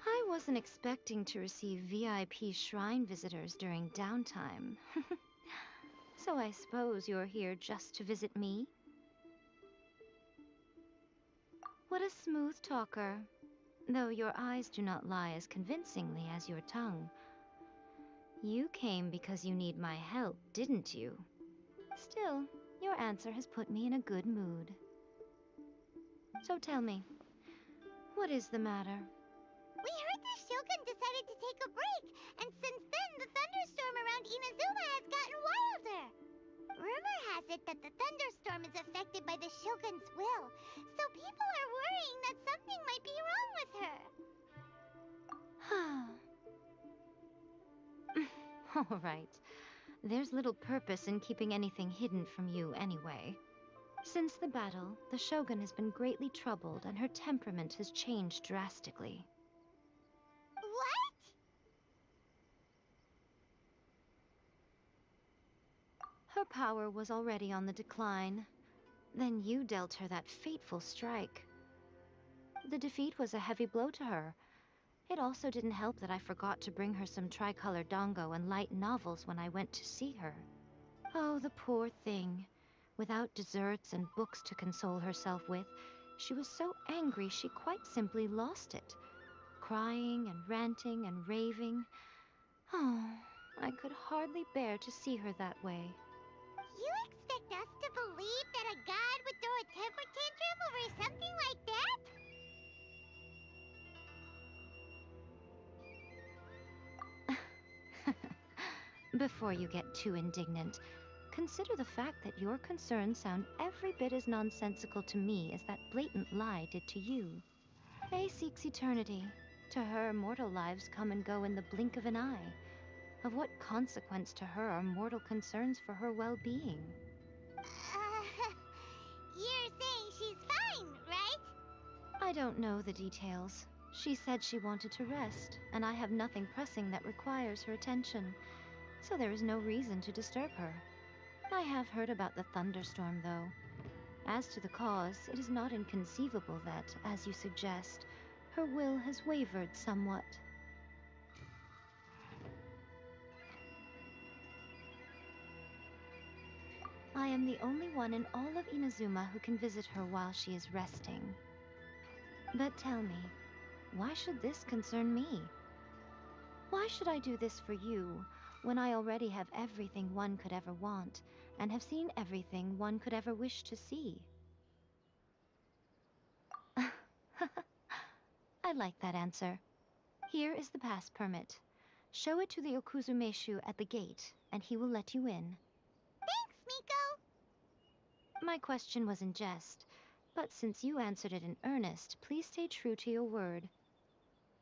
I wasn't expecting to receive VIP shrine visitors during downtime. So I suppose you're here just to visit me? What a smooth talker. Though your eyes do not lie as convincingly as your tongue. You came because you need my help, didn't you? Still, your answer has put me in a good mood. So tell me, what is the matter? We heard the Shogun decided to take a break, and since then the thunderstorm around Inazuma has gotten wilder. Rumor has it that the thunderstorm is affected by the Shogun's will, so people are worrying that something might be wrong with her. All right. There's little purpose in keeping anything hidden from you anyway. Since the battle, the Shogun has been greatly troubled and her temperament has changed drastically. What? Her power was already on the decline. Then you dealt her that fateful strike. The defeat was a heavy blow to her. It also didn't help that I forgot to bring her some tricolor dango and light novels when I went to see her. Oh, the poor thing. Without desserts and books to console herself with, she was so angry she quite simply lost it. Crying and ranting and raving. Oh, I could hardly bear to see her that way. You expect us to believe that a god would throw a temper tantrum over something like that? Before you get too indignant, consider the fact that your concerns sound every bit as nonsensical to me as that blatant lie did to you. Faye seeks eternity. To her, mortal lives come and go in the blink of an eye. Of what consequence to her are mortal concerns for her well-being? You're saying she's fine, right? I don't know the details. She said she wanted to rest, and I have nothing pressing that requires her attention, so there is no reason to disturb her. I have heard about the thunderstorm, though. As to the cause, it is not inconceivable that, as you suggest, her will has wavered somewhat. I am the only one in all of Inazuma who can visit her while she is resting. But tell me, why should this concern me? Why should I do this for you, when I already have everything one could ever want, and have seen everything one could ever wish to see? I like that answer. Here is the pass permit. Show it to the Okuzumeshu at the gate, and he will let you in. Thanks, Miko! My question was in jest, but since you answered it in earnest, please stay true to your word.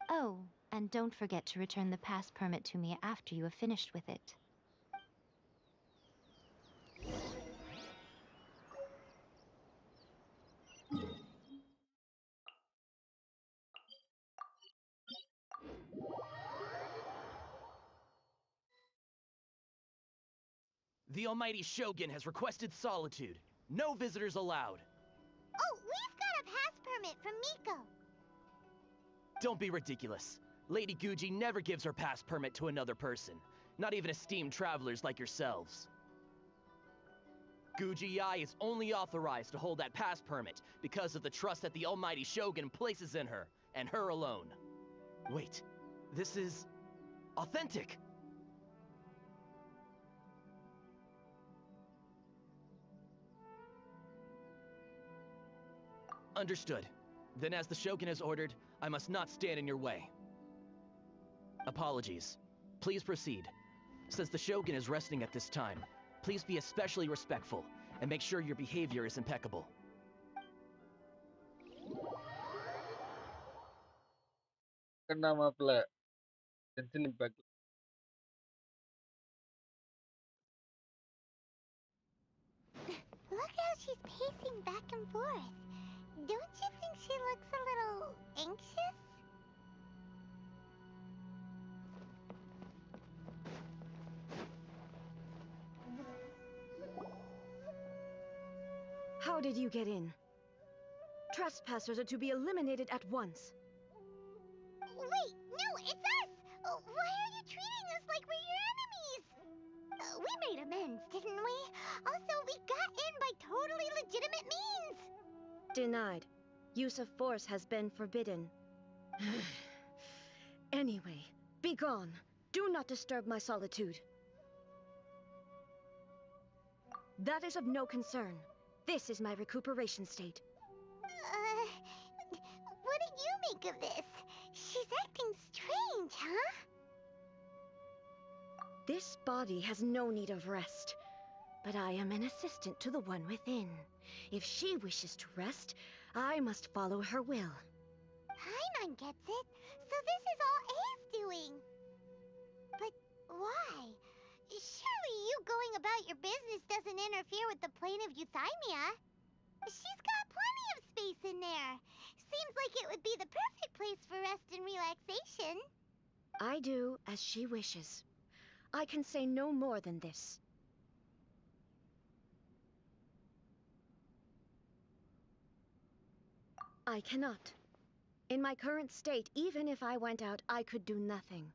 Oh, and don't forget to return the pass permit to me after you have finished with it. The almighty Shogun has requested solitude. No visitors allowed. Oh, we've got a pass permit from Miko. Don't be ridiculous. Lady Guji never gives her pass permit to another person. Not even esteemed travelers like yourselves. Guji-ai is only authorized to hold that pass permit because of the trust that the almighty Shogun places in her, and her alone. Wait, this is... authentic! Understood. Then as the Shogun has ordered, I must not stand in your way. Apologies. Please proceed. Since the Shogun is resting at this time, please be especially respectful, and make sure your behavior is impeccable. கண்டா மாப்பிள்ள Genshin Impact. Look how she's pacing back and forth. Don't you think she looks a little anxious? How did you get in? Trespassers are to be eliminated at once. Wait, no, it's us! Why are you treating us like we're your enemies? We made amends, didn't we? Also, we got in by totally legitimate means! Denied. Use of force has been forbidden. Anyway, be gone. Do not disturb my solitude. That is of no concern. This is my recuperation state. What do you make of this? She's acting strange, huh? This body has no need of rest. But I am an assistant to the one within. If she wishes to rest, I must follow her will. Paimon gets it. So this is all A's doing. But why? Surely you going about your business doesn't interfere with the plane of euthymia. She's got plenty of space in there. Seems like it would be the perfect place for rest and relaxation. I do as she wishes. I can say no more than this. I cannot. In my current state, even if I went out, I could do nothing.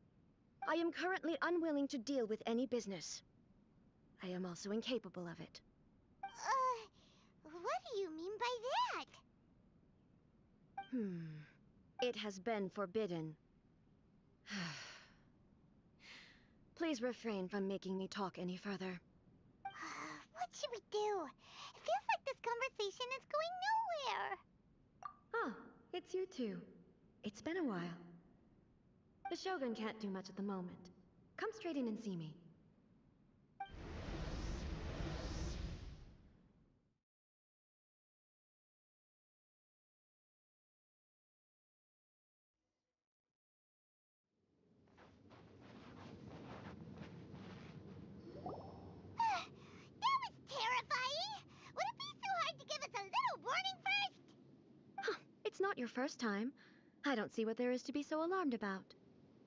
I am currently unwilling to deal with any business. I am also incapable of it. What do you mean by that? It has been forbidden. Please refrain from making me talk any further. What should we do? It feels like this conversation is going nowhere. Oh, it's you two. It's been a while. The Shogun can't do much at the moment. Come straight in and see me. That was terrifying! Would it be so hard to give us a little warning first? Huh, it's not your first time. I don't see what there is to be so alarmed about.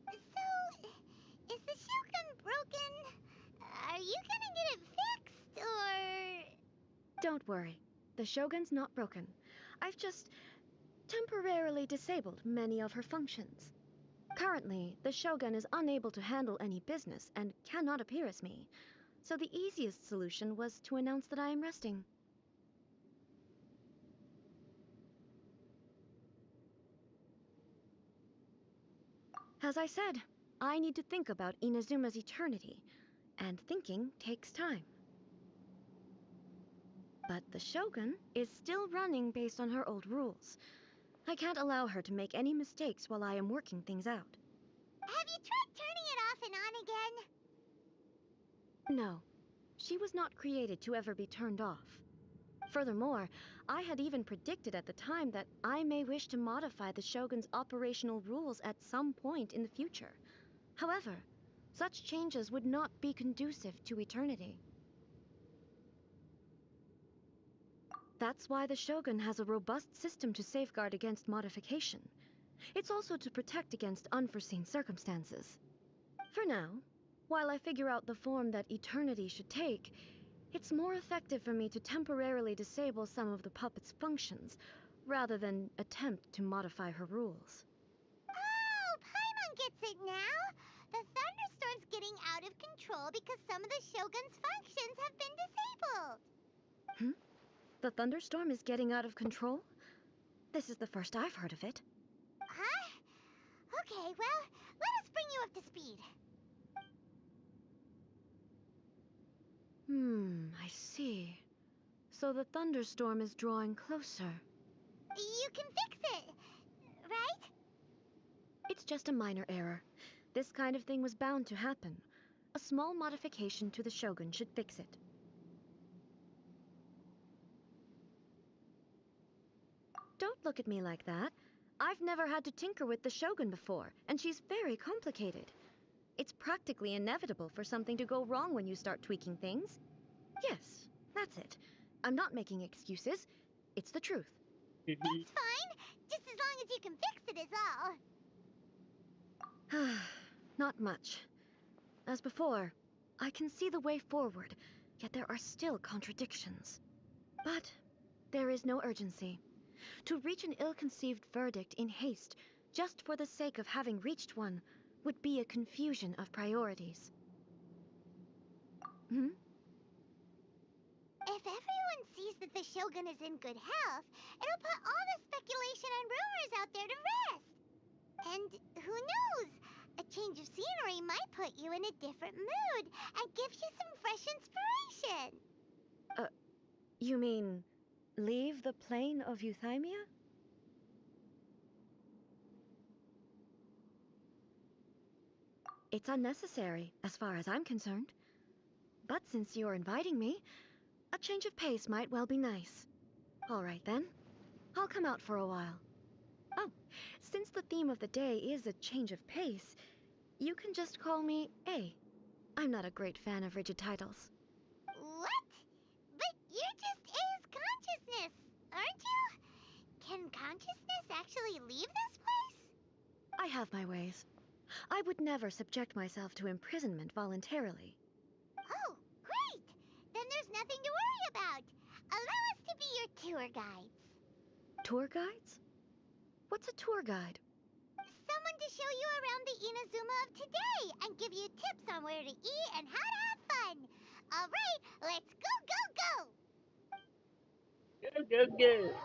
So, is the Shogun broken? Are you gonna get it fixed, or...? Don't worry. The Shogun's not broken. I've just temporarily disabled many of her functions. Currently, the Shogun is unable to handle any business and cannot appear as me. So the easiest solution was to announce that I am resting. As I said, I need to think about Inazuma's eternity, and thinking takes time. But the Shogun is still running based on her old rules. I can't allow her to make any mistakes while I am working things out. Have you tried turning it off and on again? No, she was not created to ever be turned off. Furthermore, I had even predicted at the time that I may wish to modify the Shogun's operational rules at some point in the future. However, such changes would not be conducive to eternity. That's why the Shogun has a robust system to safeguard against modification. It's also to protect against unforeseen circumstances. For now, while I figure out the form that eternity should take, it's more effective for me to temporarily disable some of the puppet's functions, rather than attempt to modify her rules. Oh, Paimon gets it now! The thunderstorm's getting out of control because some of the Shogun's functions have been disabled! The thunderstorm is getting out of control? This is the first I've heard of it. Huh? Okay, well, let us bring you up to speed. I see. So the thunderstorm is drawing closer. You can fix it, right? It's just a minor error. This kind of thing was bound to happen. A small modification to the Shogun should fix it. Don't look at me like that. I've never had to tinker with the Shogun before, and she's very complicated. It's practically inevitable for something to go wrong when you start tweaking things. Yes, that's it. I'm not making excuses. It's the truth. That's fine, just as long as you can fix it is all. Not much. As before, I can see the way forward, yet there are still contradictions. But there is no urgency. To reach an ill-conceived verdict in haste, just for the sake of having reached one, would be a confusion of priorities. If everyone sees that the Shogun is in good health, it'll put all the speculation and rumors out there to rest. And who knows? A change of scenery might put you in a different mood and give you some fresh inspiration. You mean, leave the plane of euthymia? It's unnecessary, as far as I'm concerned. But since you're inviting me, a change of pace might well be nice. All right then, I'll come out for a while. Oh, since the theme of the day is a change of pace, you can just call me A. I'm not a great fan of rigid titles. What? But you're just A's consciousness. can consciousness actually leave this place? I have my ways. I would never subject myself to imprisonment voluntarily. Oh, great! Then there's nothing to worry about. Allow us to be your tour guides. Tour guides? What's a tour guide? Someone to show you around the Inazuma of today and give you tips on where to eat and how to have fun. All right, let's go, go, go! Go, go, go.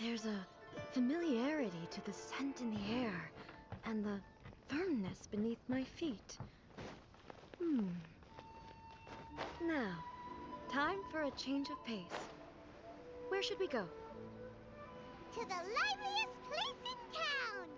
There's a familiarity to the scent in the air and the firmness beneath my feet. Now, time for a change of pace. Where should we go? To the liveliest place in town!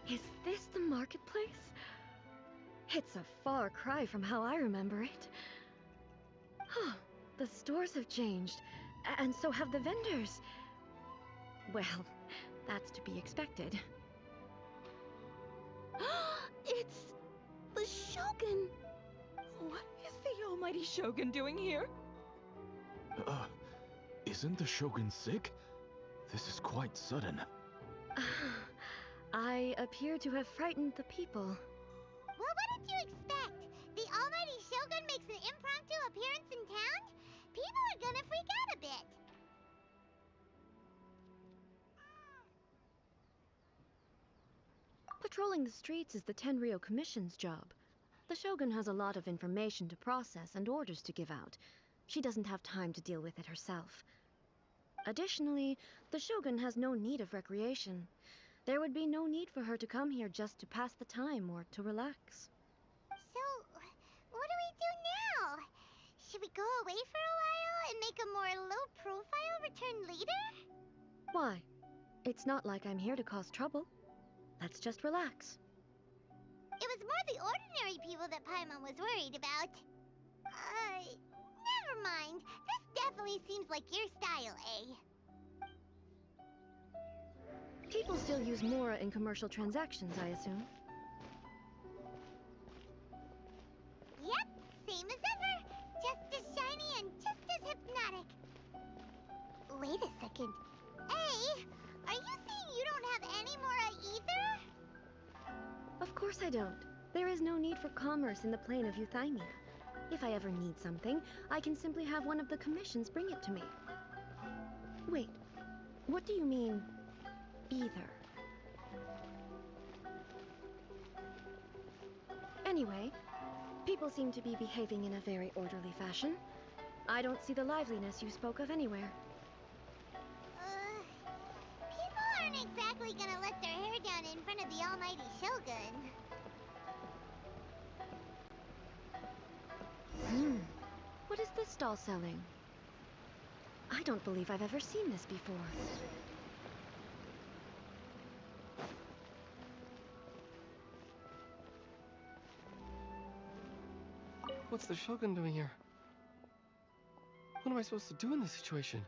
Is this the marketplace? It's a far cry from how I remember it. The stores have changed, and so have the vendors. Well, that's to be expected. It's the Shogun! What is the almighty Shogun doing here? Isn't the Shogun sick? This is quite sudden. I appear to have frightened the people. Well, what did you expect? The almighty Shogun makes an impromptu appearance in town? People are gonna freak out a bit. Patrolling the streets is the Tenryou Commission's job. The Shogun has a lot of information to process and orders to give out. She doesn't have time to deal with it herself. Additionally, the Shogun has no need of recreation. There would be no need for her to come here just to pass the time or to relax. So, what do we do now? Should we go away for a while and make a more low-profile return later? Why? It's not like I'm here to cause trouble. Let's just relax. It was more the ordinary people that Paimon was worried about. Never mind. This definitely seems like your style, eh? People still use Mora in commercial transactions, I assume. Yep, same as ever. Just as shiny and just as hypnotic. Wait a second. Hey, are you saying you don't have any Mora either? Of course I don't. There is no need for commerce in the plane of Euthymia. If I ever need something, I can simply have one of the commissions bring it to me. Wait, what do you mean, either? Anyway, people seem to be behaving in a very orderly fashion. I don't see the liveliness you spoke of anywhere. People aren't exactly gonna let their hair down in front of the almighty Shogun. What is this stall selling? I don't believe I've ever seen this before. What's the Shogun doing here? What am I supposed to do in this situation?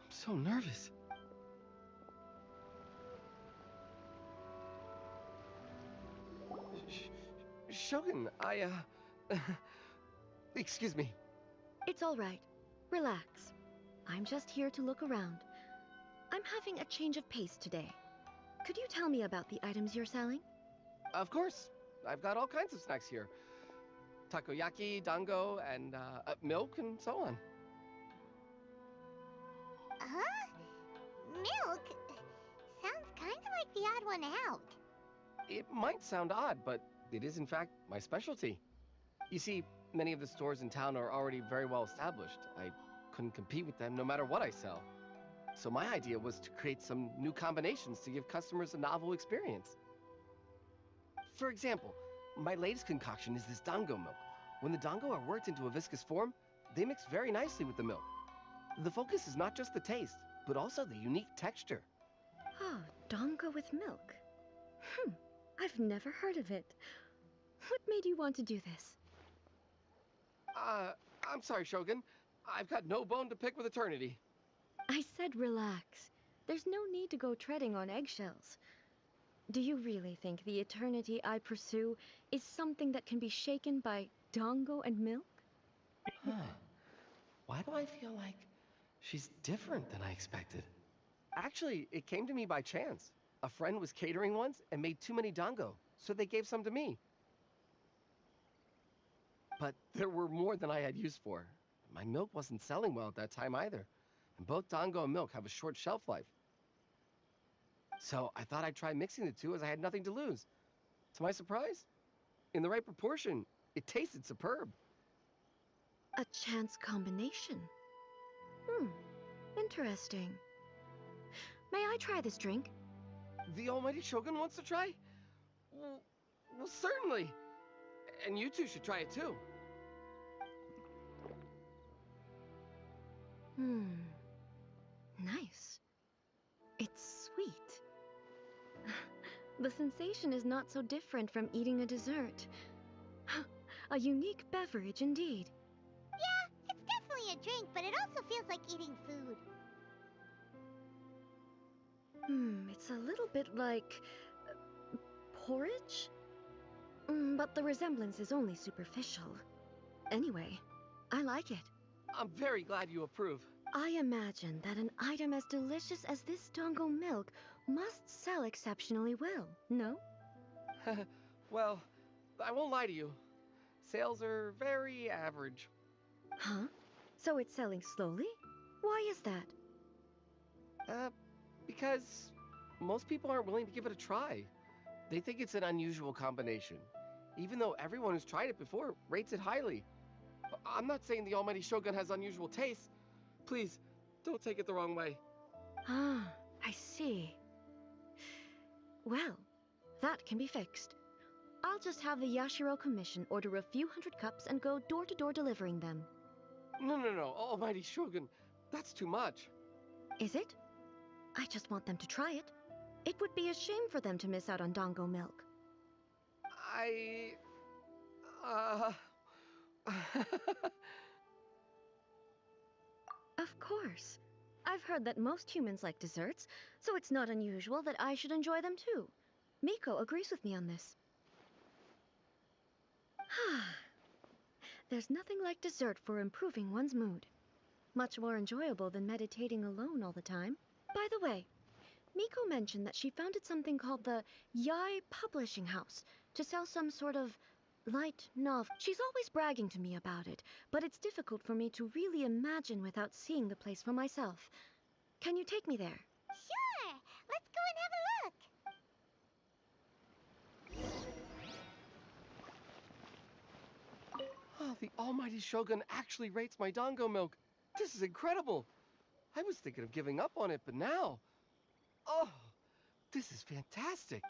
I'm so nervous. Shogun, excuse me. It's all right. Relax. I'm just here to look around. I'm having a change of pace today. Could you tell me about the items you're selling? Of course. I've got all kinds of snacks here. Takoyaki, dango, and milk, and so on. Huh? Milk? Sounds kind of like the odd one out. It might sound odd, but it is in fact my specialty. You see, many of the stores in town are already very well established. I couldn't compete with them no matter what I sell. So my idea was to create some new combinations to give customers a novel experience. For example, my latest concoction is this dango milk. When the dango are worked into a viscous form, they mix very nicely with the milk. The focus is not just the taste, but also the unique texture. Oh, dango with milk. I've never heard of it. What made you want to do this? I'm sorry, Shogun. I've got no bone to pick with eternity. I said relax. There's no need to go treading on eggshells. Do you really think the eternity I pursue is something that can be shaken by dango and milk? Huh. Why do I feel like she's different than I expected? Actually, it came to me by chance. A friend was catering once and made too many dango, so they gave some to me. But there were more than I had use for. My milk wasn't selling well at that time either, and both dango and milk have a short shelf life. So I thought I'd try mixing the two as I had nothing to lose. To my surprise, in the right proportion, it tasted superb. A chance combination. Interesting. May I try this drink? The almighty Shogun wants to try? Well, certainly. And you two should try it too. Nice. It's sweet. The sensation is not so different from eating a dessert. A unique beverage indeed. Yeah, it's definitely a drink, but it also feels like eating food. It's a little bit like porridge? But the resemblance is only superficial. Anyway, I like it. I'm very glad you approve. I imagine that an item as delicious as this dango milk must sell exceptionally well, no? Well, I won't lie to you. Sales are very average. Huh? So it's selling slowly? Why is that? Because most people aren't willing to give it a try. They think it's an unusual combination, even though everyone who's tried it before rates it highly. I'm not saying the almighty Shogun has unusual tastes. Please, don't take it the wrong way. Ah, I see. Well, that can be fixed. I'll just have the Yashiro Commission order a few hundred cups and go door-to-door delivering them. No, almighty Shogun, that's too much. Is it? I just want them to try it. It would be a shame for them to miss out on dango milk. Of course. I've heard that most humans like desserts, so it's not unusual that I should enjoy them too. Miko agrees with me on this. There's nothing like dessert for improving one's mood. Much more enjoyable than meditating alone all the time. By the way, Miko mentioned that she founded something called the Yai Publishing House to sell some sort of light novel. She's always bragging to me about it, but it's difficult for me to really imagine without seeing the place for myself. Can you take me there? Sure! Let's go and have a look! Oh, the almighty Shogun actually rates my dango milk. This is incredible. I was thinking of giving up on it, but now... Oh, this is fantastic.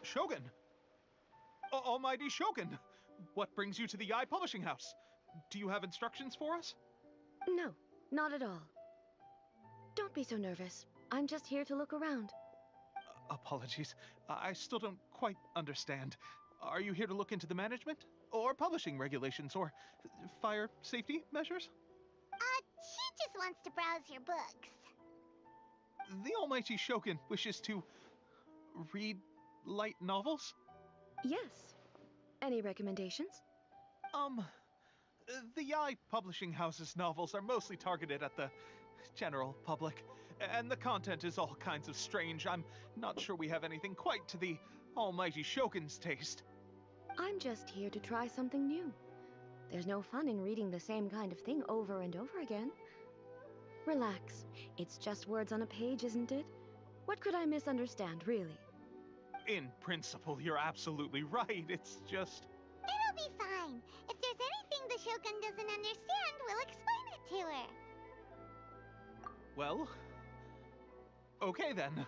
Shogun! Almighty Shogun! What brings you to the Yai Publishing House? Do you have instructions for us? No, not at all. Don't be so nervous. I'm just here to look around. Apologies. I still don't quite understand. Are you here to look into the management? Or publishing regulations? Or fire safety measures? She just wants to browse your books. The Almighty Shogun wishes to read light novels? Yes. Any recommendations? The Yai Publishing House's novels are mostly targeted at the general public, and the content is all kinds of strange. I'm not sure we have anything quite to the Almighty Shogun's taste. I'm just here to try something new. There's no fun in reading the same kind of thing over and over again. Relax. It's just words on a page, isn't it? What could I misunderstand, really? In principle, you're absolutely right. It's just... It'll be fine. If there's anything the Shogun doesn't understand, we'll explain it to her. Well... Okay then.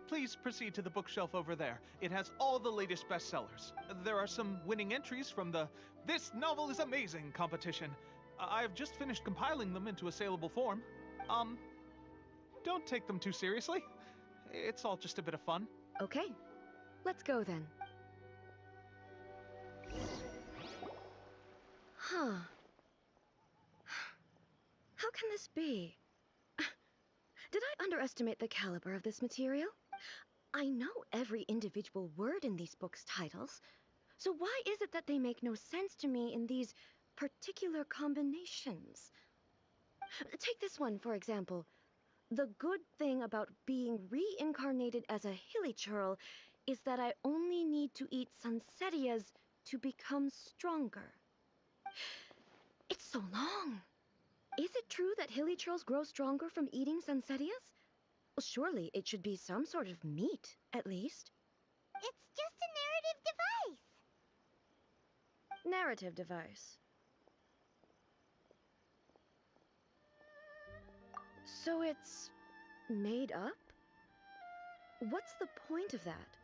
Please proceed to the bookshelf over there. It has all the latest bestsellers. There are some winning entries from the This Novel is Amazing competition. I've just finished compiling them into a saleable form. Don't take them too seriously. It's all just a bit of fun. Okay, let's go then. Huh. How can this be? Did I underestimate the caliber of this material? I know every individual word in these books' titles, so why is it that they make no sense to me in these particular combinations? Take this one, for example. The good thing about being reincarnated as a hilly churl is that I only need to eat sunsettias to become stronger. It's so long. Is it true that hilly churls grow stronger from eating sunsettias? Well, surely it should be some sort of meat, at least. It's just a narrative device. Narrative device. So it's made up? What's the point of that?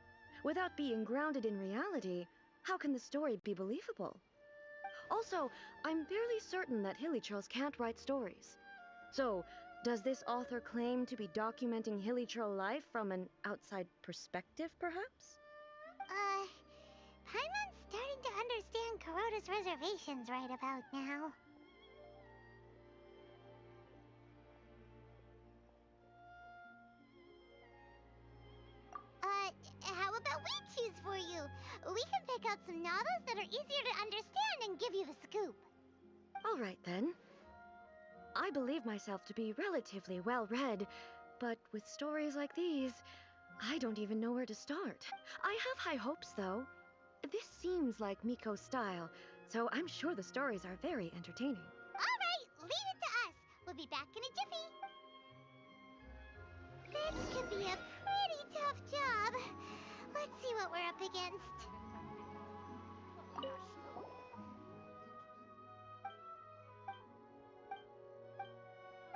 Without being grounded in reality, how can the story be believable? Also, I'm fairly certain that hilly churls can't write stories. So, does this author claim to be documenting hilly churl life from an outside perspective, perhaps? Paimon's starting to understand Kuroda's reservations right about now. How about we choose for you? We can pick out some novels that are easier to understand and give you the scoop. All right, then. I believe myself to be relatively well-read, but with stories like these, I don't even know where to start. I have high hopes, though. This seems like Miko's style, so I'm sure the stories are very entertaining. All right, leave it to us. We'll be back in a jiffy. This could be a pretty tough job. Let's see what we're up against.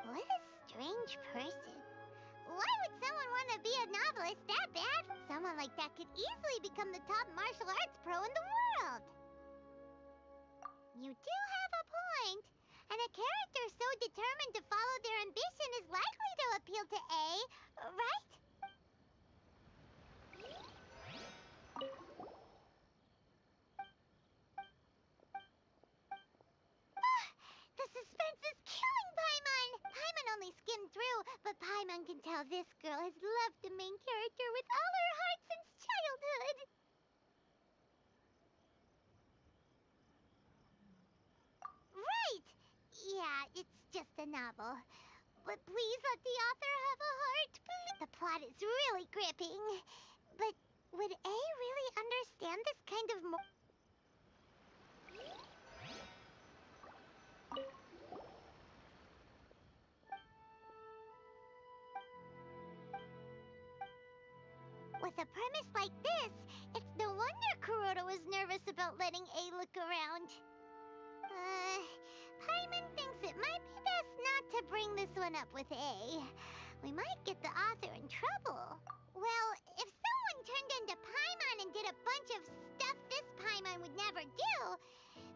What a strange person. Why would someone want to be a novelist that bad? Someone like that could easily become the top martial arts pro in the world. You do have a point. And a character so determined to follow their ambition is likely to appeal to A, right? The suspense is killing Paimon! Paimon only skimmed through, but Paimon can tell this girl has loved the main character with all her heart since childhood. Right! Yeah, it's just a novel. But please let the author have a heart. The plot is really gripping. But would A really understand this kind of With a premise like this, it's no wonder Kuroda was nervous about letting A look around. Paimon thinks it might be best not to bring this one up with A. We might get the author in trouble. Well, if someone turned into Paimon and did a bunch of stuff this Paimon would never do,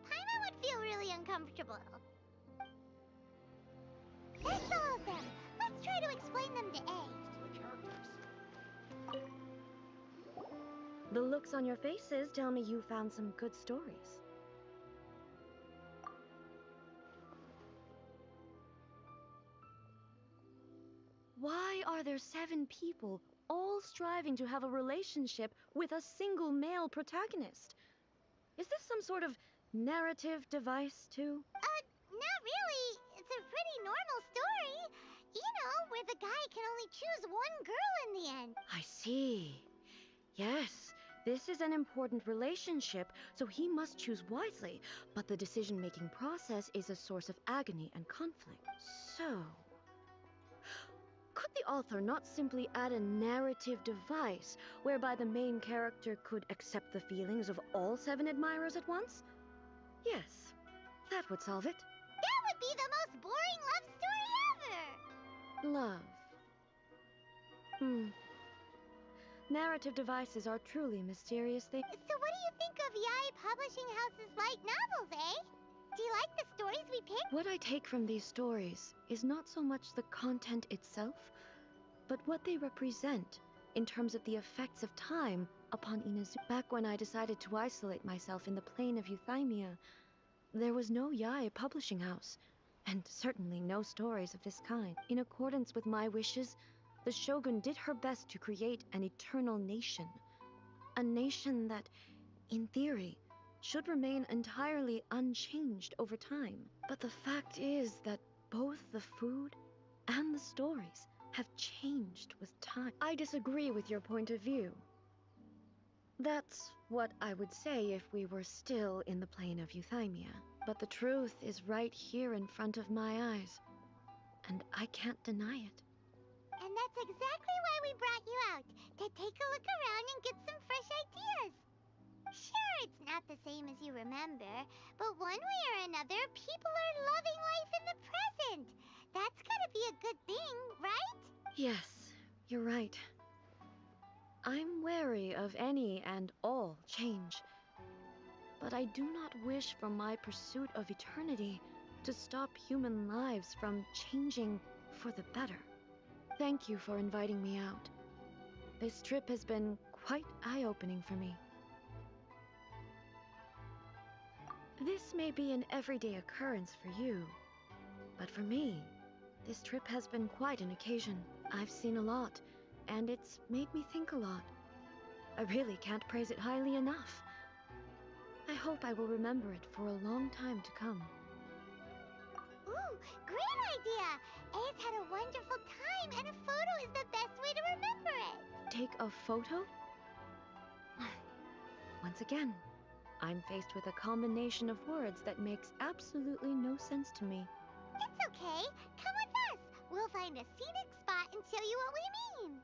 Paimon would feel really uncomfortable. That's all of them. Let's try to explain them to A. The looks on your faces tell me you found some good stories. Why are there 7 people all striving to have a relationship with a single male protagonist? Is this some sort of narrative device, too? Not really. It's a pretty normal story. You know, where the guy can only choose one girl in the end. I see. Yes, this is an important relationship, so he must choose wisely, but the decision-making process is a source of agony and conflict. So, could the author not simply add a narrative device whereby the main character could accept the feelings of all 7 admirers at once? Yes, that would solve it. That would be the most boring love story ever! Love. Narrative devices are truly mysterious things. So what do you think of Yae Publishing House's light novels, eh? Do you like the stories we picked? What I take from these stories is not so much the content itself, but what they represent in terms of the effects of time upon Inazu. Back when I decided to isolate myself in the plane of Euthymia, there was no Yae Publishing House, and certainly no stories of this kind. In accordance with my wishes, the Shogun did her best to create an eternal nation. A nation that, in theory, should remain entirely unchanged over time. But the fact is that both the food and the stories have changed with time. I disagree with your point of view. That's what I would say if we were still in the plane of Euthymia. But the truth is right here in front of my eyes, and I can't deny it. And that's exactly why we brought you out, to take a look around and get some fresh ideas. Sure, it's not the same as you remember, but one way or another, people are loving life in the present. That's gotta be a good thing, right? Yes, you're right. I'm wary of any and all change. But I do not wish for my pursuit of eternity to stop human lives from changing for the better. Thank you for inviting me out. This trip has been quite eye-opening for me. This may be an everyday occurrence for you, but for me, this trip has been quite an occasion. I've seen a lot, and it's made me think a lot. I really can't praise it highly enough. I hope I will remember it for a long time to come. Ooh, great idea! A's had a wonderful time, and a photo is the best way to remember it. Take a photo? Once again, I'm faced with a combination of words that makes absolutely no sense to me. It's okay. Come with us. We'll find a scenic spot and show you what we mean.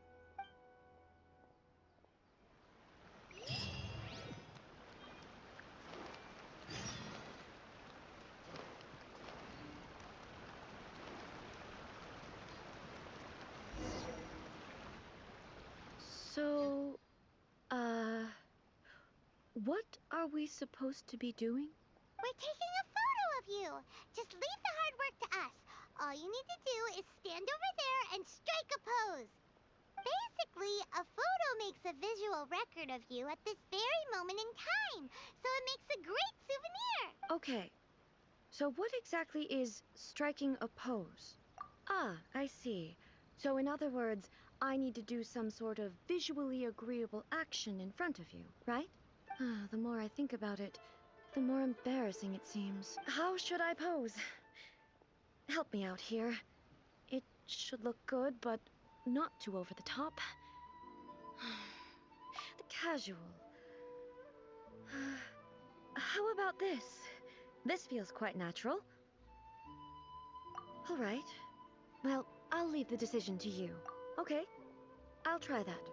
So, what are we supposed to be doing? We're taking a photo of you. Just leave the hard work to us. All you need to do is stand over there and strike a pose. Basically, a photo makes a visual record of you at this very moment in time, so it makes a great souvenir. Okay, so what exactly is striking a pose? Ah, I see. So in other words, I need to do some sort of visually agreeable action in front of you, right? The more I think about it, the more embarrassing it seems. How should I pose? Help me out here. It should look good, but not too over the top. Casual. How about this? This feels quite natural. All right. Well, I'll leave the decision to you. Okay, I'll try that.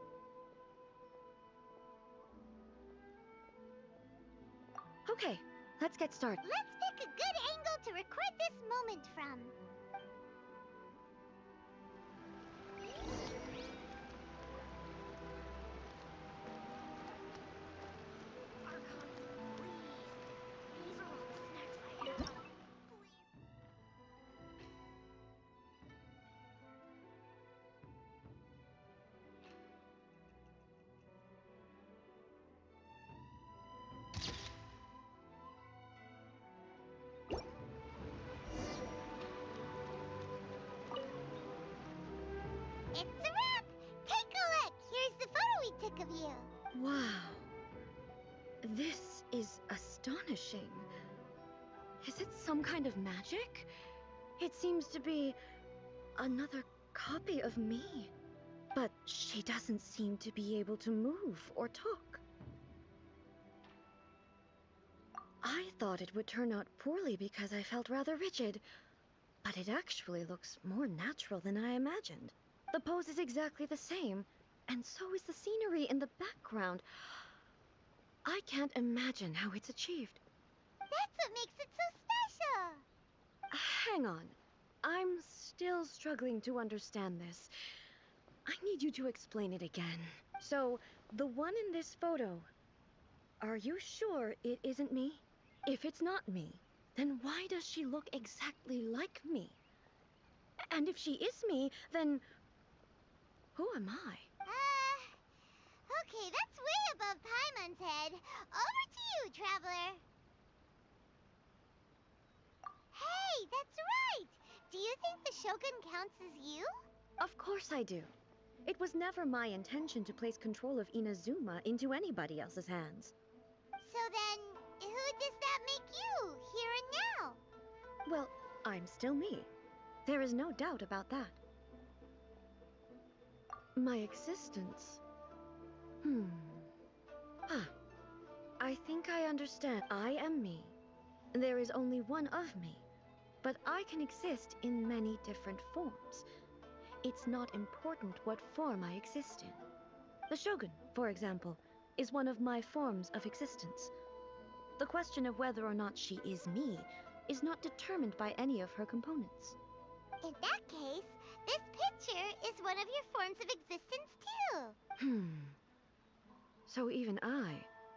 Okay, let's get started. Let's pick a good angle to record this moment from. It's a wrap! Take a look! Here's the photo we took of you. Wow. This is astonishing. Is it some kind of magic? It seems to be another copy of me. But she doesn't seem to be able to move or talk. I thought it would turn out poorly because I felt rather rigid, but it actually looks more natural than I imagined. The pose is exactly the same, and so is the scenery in the background. I can't imagine how it's achieved. That's what makes it so special. Hang on. I'm still struggling to understand this. I need you to explain it again. So, the one in this photo, are you sure it isn't me? If it's not me, then why does she look exactly like me? And if she is me, then who am I? Okay, that's way above Paimon's head. Over to you, Traveler. Hey, that's right! Do you think the Shogun counts as you? Of course I do. It was never my intention to place control of Inazuma into anybody else's hands. So then, who does that make you, here and now? Well, I'm still me. There is no doubt about that. My existence... I think I understand. I am me. There is only one of me. But I can exist in many different forms. It's not important what form I exist in. The Shogun, for example, is one of my forms of existence. The question of whether or not she is me is not determined by any of her components. In that case, this picture is one of your forms of existence too. So even I,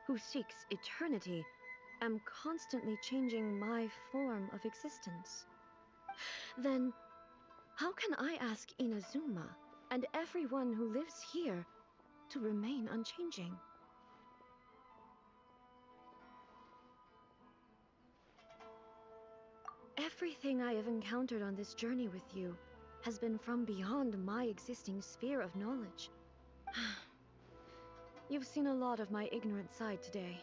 who seeks eternity, am constantly changing my form of existence. Then, how can I ask Inazuma and everyone who lives here to remain unchanging? Everything I have encountered on this journey with you has been from beyond my existing sphere of knowledge. You've seen a lot of my ignorant side today.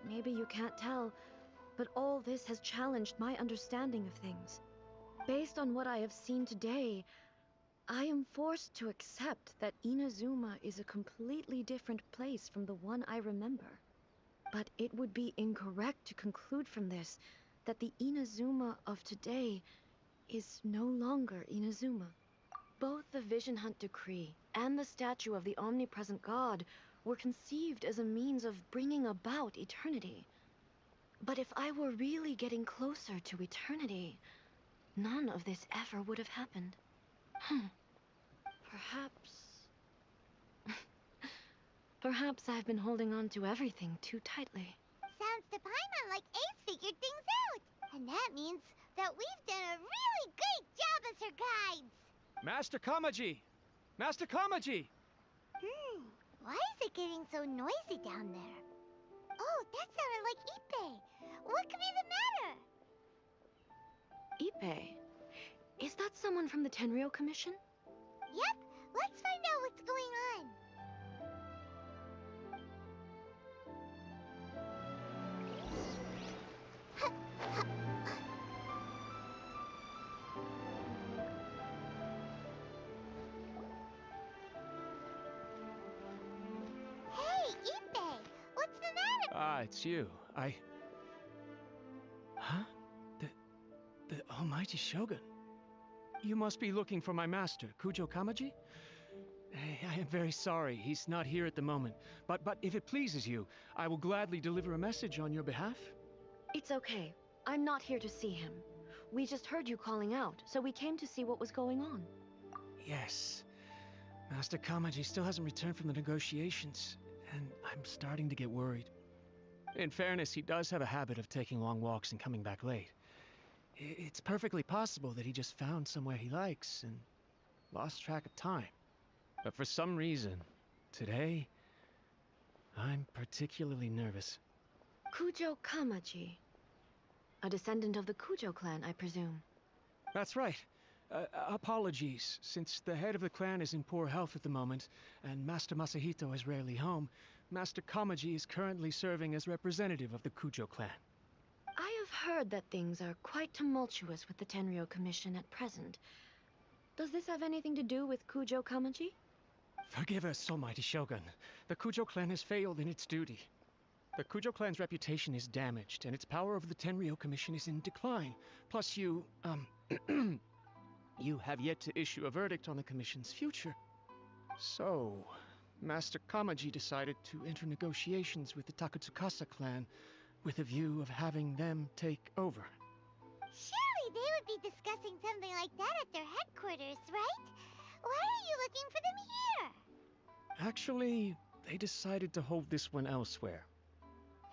Maybe you can't tell, but all this has challenged my understanding of things. Based on what I have seen today, I am forced to accept that Inazuma is a completely different place from the one I remember. But it would be incorrect to conclude from this that the Inazuma of today is no longer Inazuma. Both the Vision Hunt Decree and the statue of the omnipresent god were conceived as a means of bringing about eternity. But if I were really getting closer to eternity, none of this ever would have happened. Perhaps I've been holding on to everything too tightly. Sounds to Paimon like Ace figured things out. And that means that we've done a really great job as her guides. Master Kamaji! Master Kamaji! Why is it getting so noisy down there? Oh, that sounded like Ippei. What could be the matter? Ippei? Is that someone from the Tenryou Commission? Yep, let's find out what's going on. Hey, Ippei, what's the matter? Ah, it's you. Huh? The Almighty Shogun. You must be looking for my master, Kujo Kamaji? I am very sorry, he's not here at the moment. But if it pleases you, I will gladly deliver a message on your behalf. It's okay. I'm not here to see him. We just heard you calling out, so we came to see what was going on. Yes. Master Kamaji still hasn't returned from the negotiations, and I'm starting to get worried. In fairness, he does have a habit of taking long walks and coming back late. It's perfectly possible that he just found somewhere he likes and lost track of time. But for some reason, today, I'm particularly nervous. Kujo Kamaji. A descendant of the Kujo clan, I presume. That's right. Apologies, since the head of the clan is in poor health at the moment, and Master Masahito is rarely home, Master Kamaji is currently serving as representative of the Kujo clan. I have heard that things are quite tumultuous with the Tenryou Commission at present. Does this have anything to do with Kujo Kamaji? Forgive us, Almighty Shogun. The Kujo clan has failed in its duty. The Kujo clan's reputation is damaged, and its power over the Tenryou Commission is in decline. Plus, you You have yet to issue a verdict on the Commission's future. So, Master Kamaji decided to enter negotiations with the Takatsukasa clan with a view of having them take over. Surely they would be discussing something like that at their headquarters, right? Why are you looking for them here? Actually, they decided to hold this one elsewhere.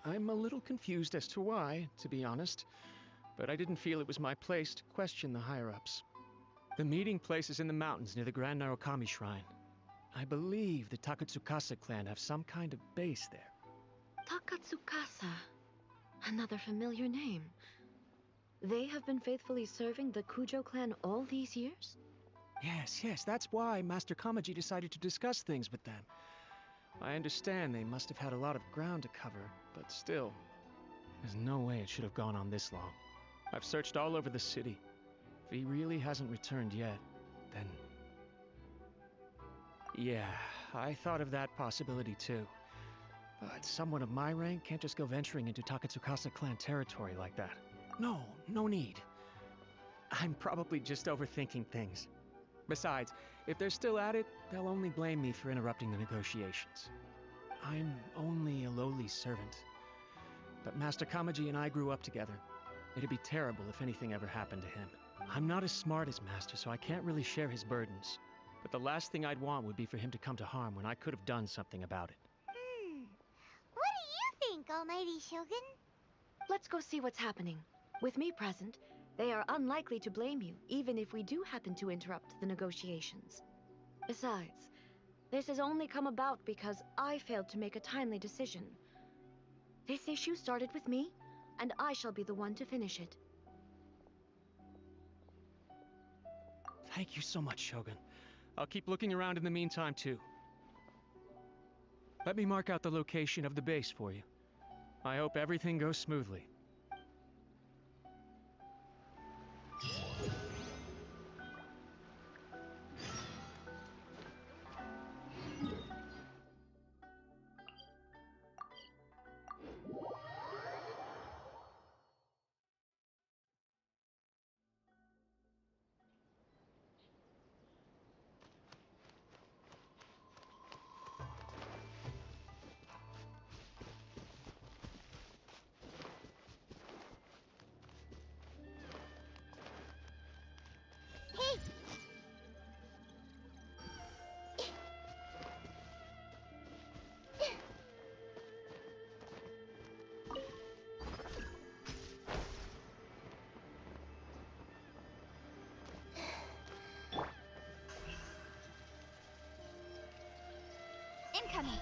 I'm a little confused as to why, to be honest, but I didn't feel it was my place to question the higher-ups. The meeting place is in the mountains near the Grand Narukami Shrine. I believe the Takatsukasa clan have some kind of base there. Takatsukasa. Another familiar name. They have been faithfully serving the Kujo clan all these years? Yes, that's why Master Kamaji decided to discuss things with them. I understand they must have had a lot of ground to cover, but still, there's no way it should have gone on this long. I've searched all over the city. If he really hasn't returned yet, then... Yeah, I thought of that possibility too. But someone of my rank can't just go venturing into Takatsukasa clan territory like that. No need. I'm probably just overthinking things. Besides, if they're still at it, they'll only blame me for interrupting the negotiations. I'm only a lowly servant. But Master Kamaji and I grew up together. It'd be terrible if anything ever happened to him. I'm not as smart as Master, so I can't really share his burdens. But the last thing I'd want would be for him to come to harm when I could have done something about it. What do you think, Almighty Shogun? Let's go see what's happening. With me present, they are unlikely to blame you, even if we do happen to interrupt the negotiations. Besides, this has only come about because I failed to make a timely decision. This issue started with me, and I shall be the one to finish it. Thank you so much, Shogun. I'll keep looking around in the meantime, too. Let me mark out the location of the base for you. I hope everything goes smoothly. Hey! Incoming!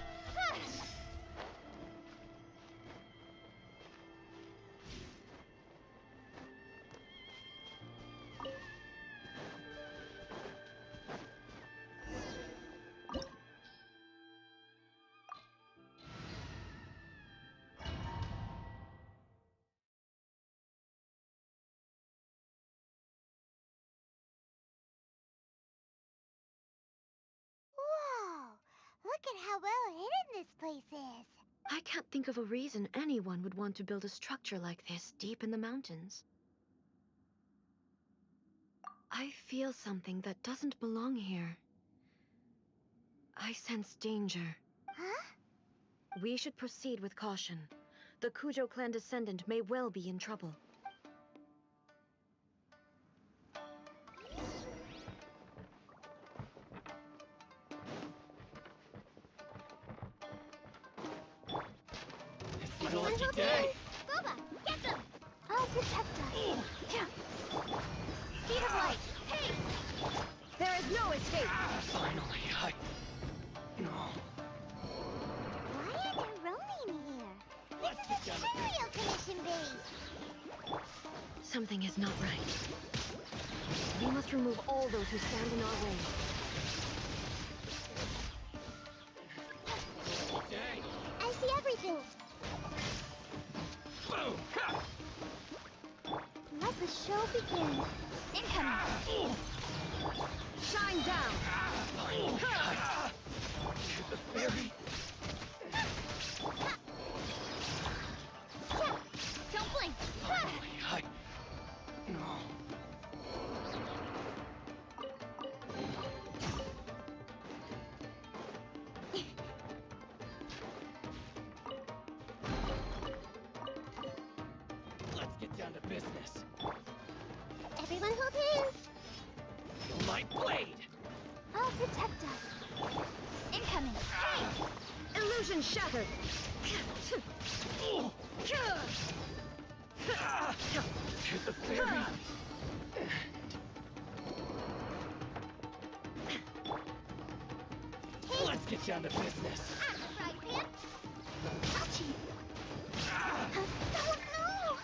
Whoa! Look at how well hidden this place is. I can't think of a reason anyone would want to build a structure like this deep in the mountains. I feel something that doesn't belong here. I sense danger. Huh? We should proceed with caution. The Kujo clan descendant may well be in trouble. It's my lucky day! Boba, get them! I'll protect us. Speed of light! Hey! There is no escape! Finally, No. Why are there Ronin here? This is a Tenryou Commission base! Something is not right. We must remove all those who stand in our way. I see everything! Let the show begin! Incoming! Shine down! The fairy! Don't blink! No. business. Everyone hold hands. Feel my blade! I'll protect us. Incoming. Illusion shattered. To the fairy! Let's get down to business. Right hand. Touchy. Oh no!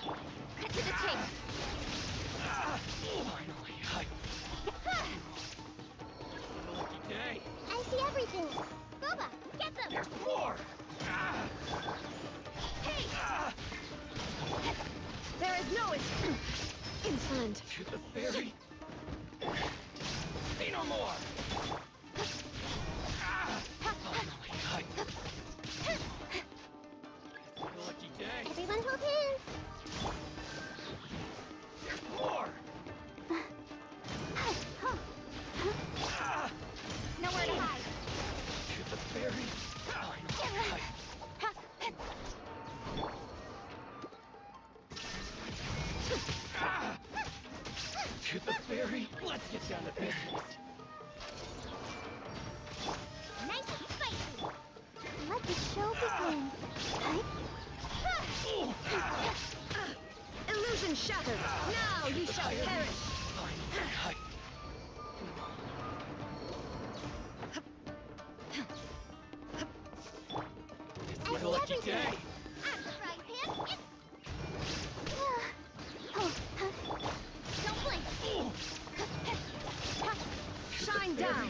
Cut to the chase. Finally, lucky day. I see everything. Boba, get them. There's more! Hey! There is no insolent. To the fairy! Say no more! Lucky day! Everyone hold hands. There's more! Nowhere to hide. To the fairy! To the fairy! Let's get down to business! Nice and spicy. Let the show begin. Illusion shattered. Now you shall perish. This is a lucky day! Don't blink. Shine down.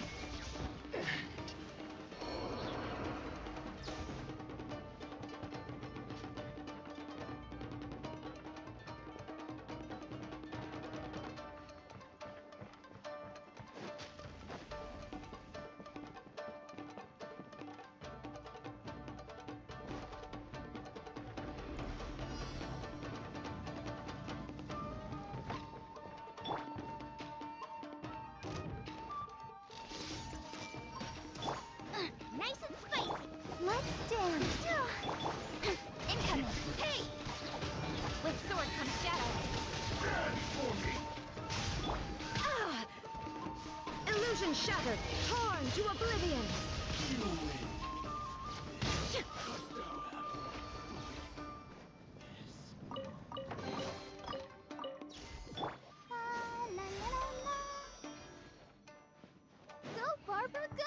Nice and spicy. Let's dance. Incoming. Hey! With sword comes shadow. Illusion shattered. Torn to oblivion. La, la, la, la. Go, Barbara, go!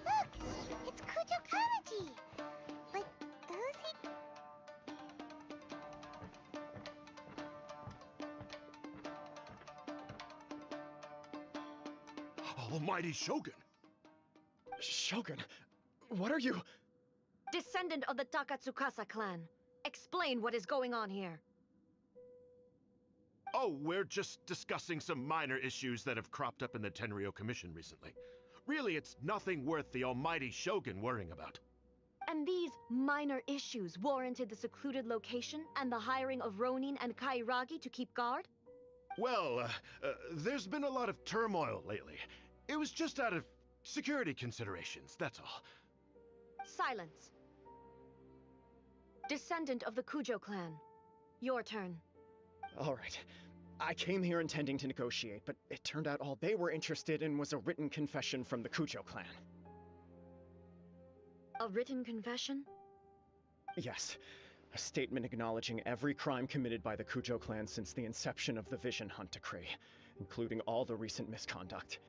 Look! It's Kujo Kamaji! But who's he? Almighty Shogun! Shogun, what are you? Descendant of the Takatsukasa clan. Explain what is going on here. Oh, we're just discussing some minor issues that have cropped up in the Tenryou Commission recently. Really, it's nothing worth the Almighty Shogun worrying about. And these minor issues warranted the secluded location and the hiring of Ronin and Kairagi to keep guard? Well, there's been a lot of turmoil lately. It was just out of security considerations, that's all. Silence. Descendant of the Kujo clan. Your turn. All right. I came here intending to negotiate, but it turned out all they were interested in was a written confession from the Kujo clan. A written confession? Yes. A statement acknowledging every crime committed by the Kujo clan since the inception of the Vision Hunt Decree, including all the recent misconduct.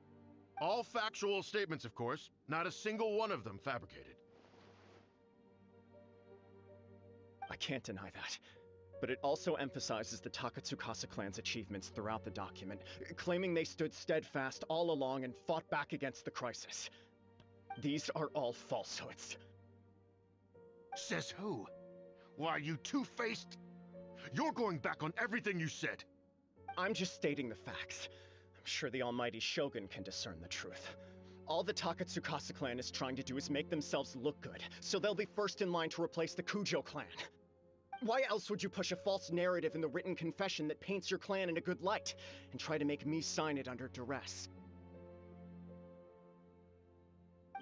All factual statements, of course. Not a single one of them fabricated. I can't deny that. But it also emphasizes the Takatsukasa clan's achievements throughout the document, claiming they stood steadfast all along and fought back against the crisis. These are all falsehoods. Says who? Why, you two-faced? You're going back on everything you said. I'm just stating the facts. I'm sure the almighty Shogun can discern the truth. All the Takatsukasa clan is trying to do is make themselves look good, so they'll be first in line to replace the Kujo clan. Why else would you push a false narrative in the written confession that paints your clan in a good light, and try to make me sign it under duress?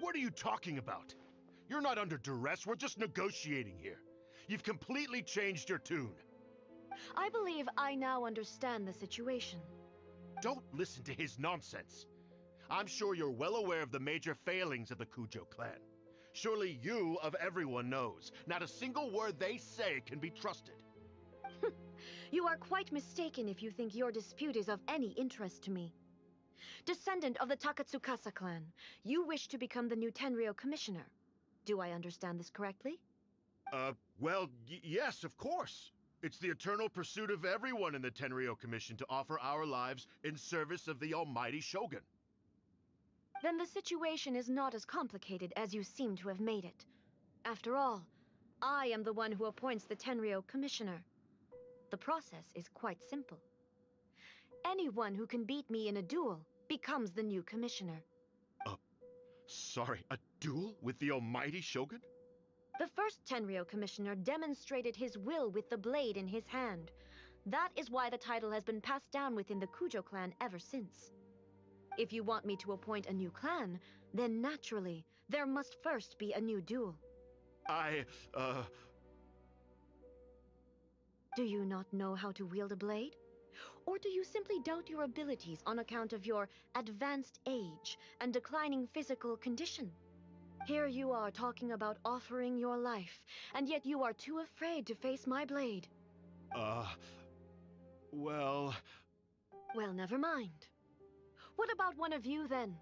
What are you talking about? You're not under duress, we're just negotiating here. You've completely changed your tune. I believe I now understand the situation. Don't listen to his nonsense. I'm sure you're well aware of the major failings of the Kujo clan. Surely you, of everyone, knows. Not a single word they say can be trusted. You are quite mistaken if you think your dispute is of any interest to me. Descendant of the Takatsukasa clan, you wish to become the new Tenryou commissioner. Do I understand this correctly? Well, yes, of course. It's the eternal pursuit of everyone in the Tenryou Commission to offer our lives in service of the almighty Shogun. Then the situation is not as complicated as you seem to have made it. After all, I am the one who appoints the Tenryou commissioner. The process is quite simple. Anyone who can beat me in a duel becomes the new commissioner. Sorry, a duel with the almighty Shogun? The first Tenryou commissioner demonstrated his will with the blade in his hand. That is why the title has been passed down within the Kujo clan ever since. If you want me to appoint a new clan, then naturally, there must first be a new duel. Do you not know how to wield a blade? Or do you simply doubt your abilities on account of your advanced age and declining physical condition? Here you are talking about offering your life, and yet you are too afraid to face my blade. Well, never mind. What about one of you, then?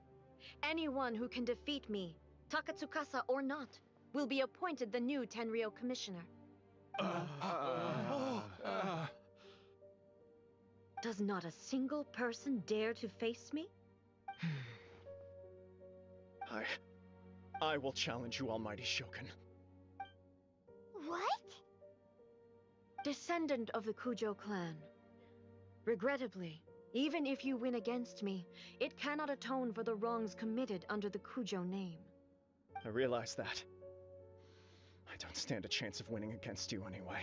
Anyone who can defeat me, Takatsukasa or not, will be appointed the new Tenryou commissioner. Does not a single person dare to face me? I will challenge you, almighty Shogun. What? Descendant of the Kujo clan. Regrettably, even if you win against me, it cannot atone for the wrongs committed under the Kujo name. I realize that. I don't stand a chance of winning against you anyway.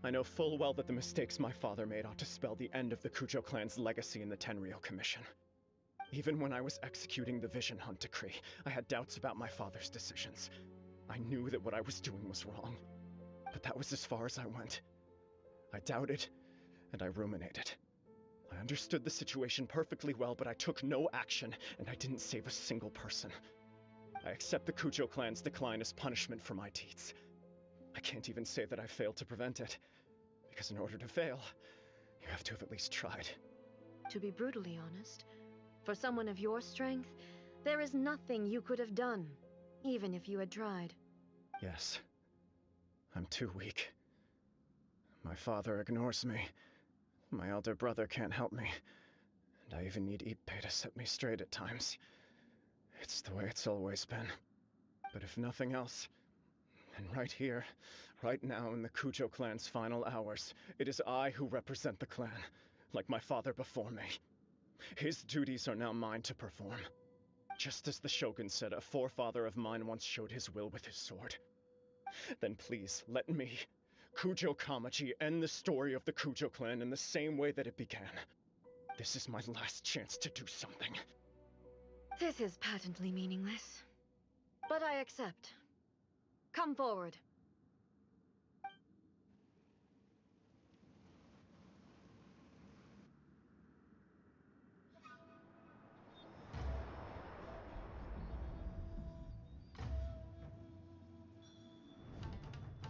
I know full well that the mistakes my father made ought to spell the end of the Kujo clan's legacy in the Tenryou Commission. Even when I was executing the Vision Hunt decree, I had doubts about my father's decisions. I knew that what I was doing was wrong, but that was as far as I went. I doubted, and I ruminated. I understood the situation perfectly well, but I took no action, and I didn't save a single person. I accept the Kujo clan's decline as punishment for my deeds. I can't even say that I failed to prevent it, because in order to fail, you have to have at least tried. To be brutally honest, for someone of your strength, there is nothing you could have done, even if you had tried. Yes. I'm too weak. My father ignores me. My elder brother can't help me. And I even need Ippei to set me straight at times. It's the way it's always been. But if nothing else, then right here, right now in the Kujo clan's final hours, it is I who represent the clan, like my father before me. His duties are now mine to perform. Just as the Shogun said a forefather of mine once showed his will with his sword. Then please, let me, Kujo Kamaji, end the story of the Kujo clan in the same way that it began. This is my last chance to do something. This is patently meaningless. But I accept. Come forward.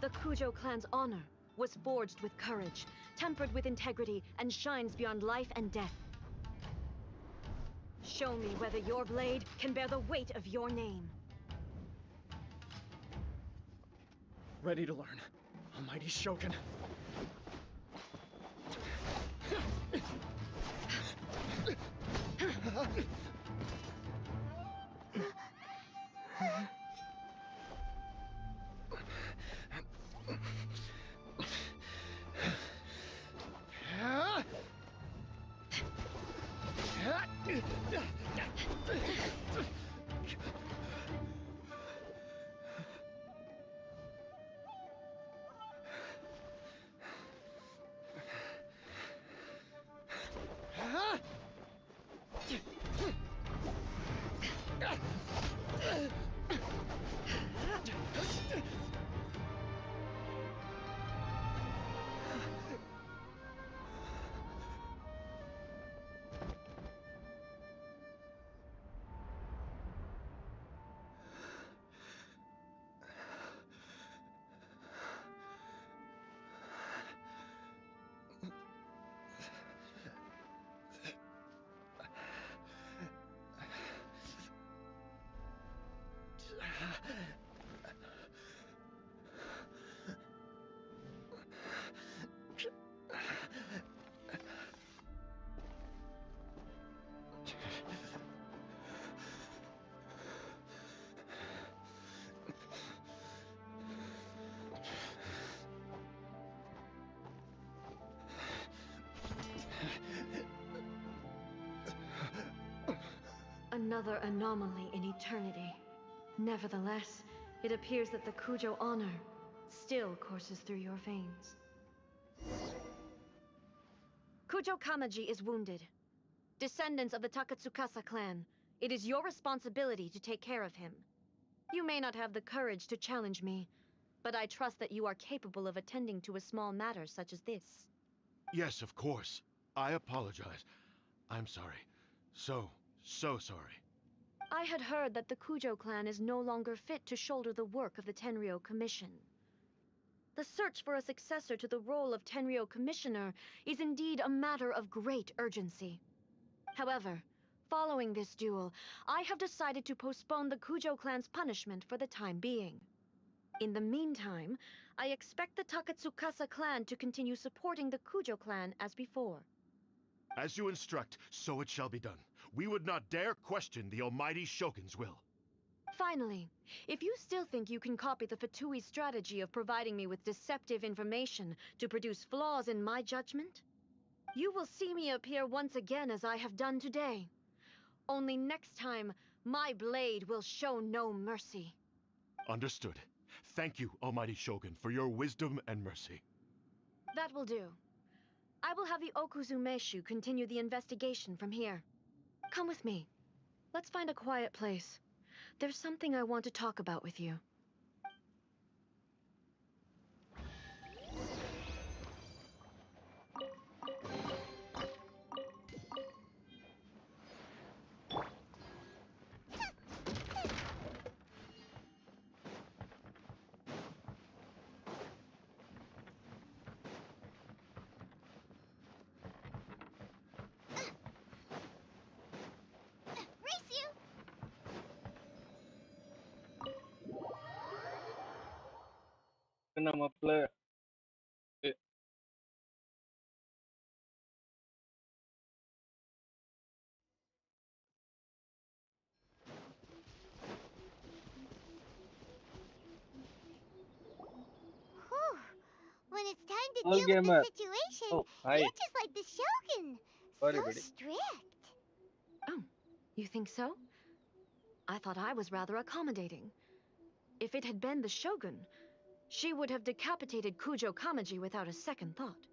The Kujo clan's honor was forged with courage, tempered with integrity, and shines beyond life and death. Show me whether your blade can bear the weight of your name. Ready to learn, almighty Shogun. Another anomaly in eternity. Nevertheless, it appears that the Kujo honor still courses through your veins. Kujo Kamaji is wounded. Descendants of the Takatsukasa clan, it is your responsibility to take care of him. You may not have the courage to challenge me, but I trust that you are capable of attending to a small matter such as this. Yes, of course. I apologize. I'm sorry. So sorry. I had heard that the Kujo clan is no longer fit to shoulder the work of the Tenryou Commission. The search for a successor to the role of Tenryou Commissioner is indeed a matter of great urgency. However, following this duel, I have decided to postpone the Kujo clan's punishment for the time being. In the meantime, I expect the Takatsukasa clan to continue supporting the Kujo clan as before. As you instruct, so it shall be done. We would not dare question the almighty Shogun's will. Finally, if you still think you can copy the Fatui strategy of providing me with deceptive information to produce flaws in my judgment, you will see me appear once again as I have done today. Only next time, my blade will show no mercy. Understood. Thank you, almighty Shogun, for your wisdom and mercy. That will do. I will have the Okuzumeshu continue the investigation from here. Come with me. Let's find a quiet place. There's something I want to talk about with you. Race you! என்ன மாப்பிள்ள Whew. When it's time to all deal with gamer. the situation, Oh, hi. you're just like the Shogun. Sorry, So buddy. strict. Oh, you think so? I thought I was rather accommodating. If it had been the Shogun, she would have decapitated Kujo Kamaji without a second thought.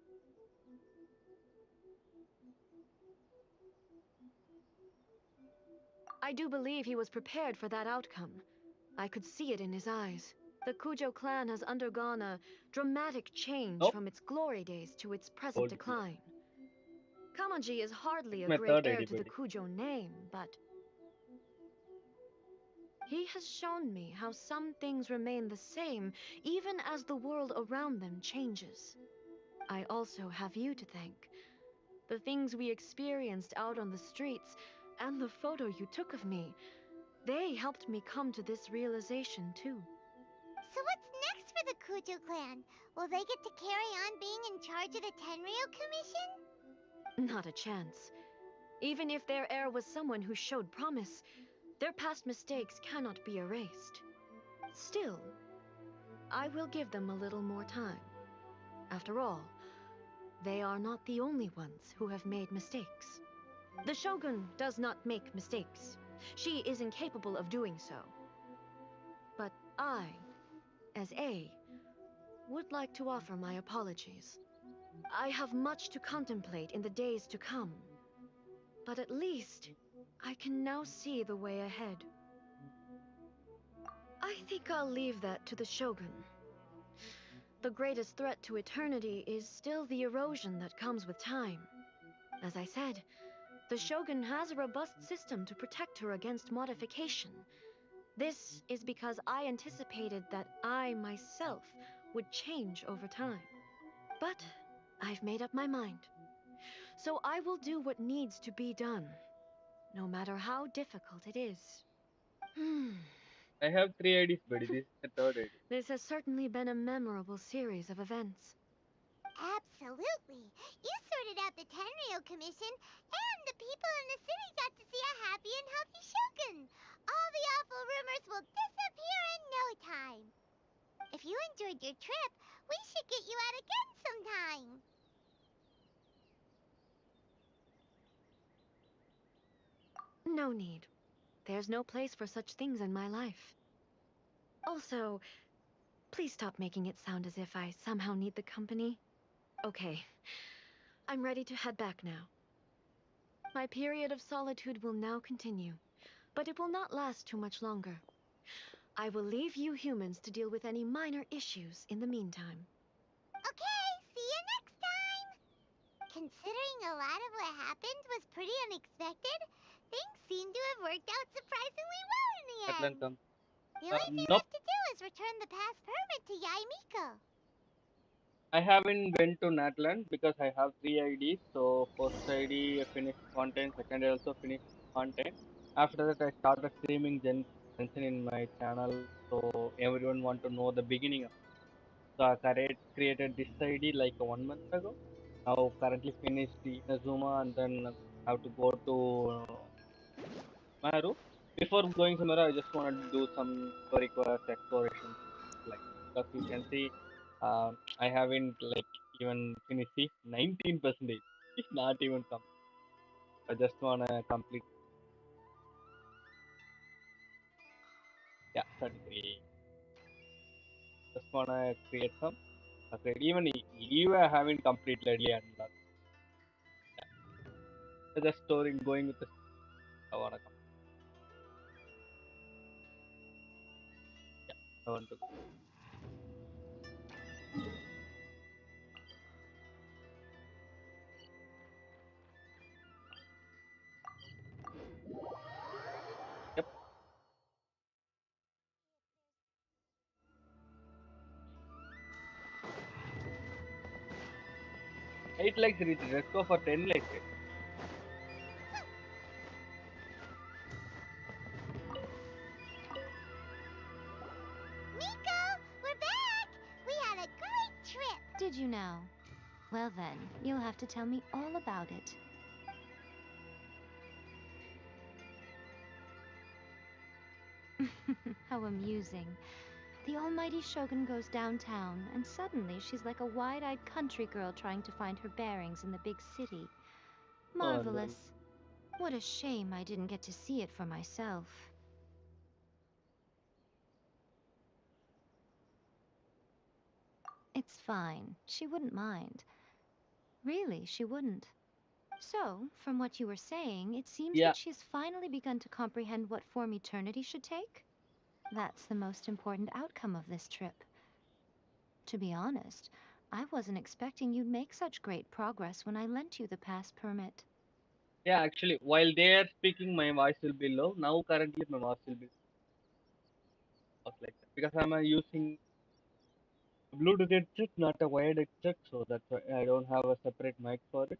I do believe he was prepared for that outcome. I could see it in his eyes. The Kujo clan has undergone a dramatic change Nope. from its glory days to its present Told you. decline. Kamaji is hardly a My great third heir ID, to the buddy. Kujo name, but he has shown me how some things remain the same even as the world around them changes. I also have you to thank. The things we experienced out on the streets and the photo you took of me, they helped me come to this realization too. So what's next for the Kujo clan? Will they get to carry on being in charge of the Tenryou Commission? Not a chance. Even if their heir was someone who showed promise, their past mistakes cannot be erased. Still, I will give them a little more time. After all, they are not the only ones who have made mistakes. The Shogun does not make mistakes. She is incapable of doing so. But I, as A, would like to offer my apologies. I have much to contemplate in the days to come. But at least, I can now see the way ahead. I think I'll leave that to the Shogun. The greatest threat to eternity is still the erosion that comes with time. As I said, the Shogun has a robust system to protect her against modification. This is because I anticipated that I myself would change over time. But I've made up my mind. So I will do what needs to be done, no matter how difficult it is. I have 3 IDs, buddy. This is the third ID. This has certainly been a memorable series of events. Absolutely. You sorted out the Tenryou Commission, and the people in the city got to see a happy and healthy Shogun. All the awful rumors will disappear in no time. If you enjoyed your trip, we should get you out again sometime. No need. There's no place for such things in my life. Also, please stop making it sound as if I somehow need the company. Okay, I'm ready to head back now. My period of solitude will now continue, but it will not last too much longer. I will leave you humans to deal with any minor issues in the meantime. Okay, see you next time! Considering a lot of what happened was pretty unexpected, things seem to have worked out surprisingly well in the Atlan end. come. The only thing Nope. left to do is return the pass permit to Yaimiko. I haven't went to Natland because I have 3 IDs. So first ID I finished content, second I also finished content. After that I started streaming Genshin in my channel. So everyone want to know the beginning of it. So I created this ID like 1 month ago. Now currently finished the Inazuma and then have to go to Maru. Before going to Maru, I just want to do some story quest exploration, like because you can see, I haven't like even finished the 19%. It's not even come. I just wanna complete. Yeah, 33. Just wanna create some. Upgrade. Even you haven't completed yet. Yeah. Just story going with the. I wanna come. Yeah, I want to go. Yep. 8 likes reached. Let's go for 10 likes. Miko, we're back! We had a great trip! Did you now? Well then, you'll have to tell me all about it. How amusing. The almighty Shogun goes downtown, and suddenly she's like a wide-eyed country girl trying to find her bearings in the big city. Oh, and then Marvelous. What a shame I didn't get to see it for myself. It's fine. She wouldn't mind. Really, she wouldn't. So, from what you were saying, it seems yeah. that she's finally begun to comprehend what form eternity should take? That's the most important outcome of this trip. To be honest, I wasn't expecting you'd make such great progress when I lent you the pass permit. Yeah, actually, while they are speaking, my voice will be low. Now, currently, my voice will be like that because I'm using Bluetooth headset, not a wired headset, so that's why I don't have a separate mic for it.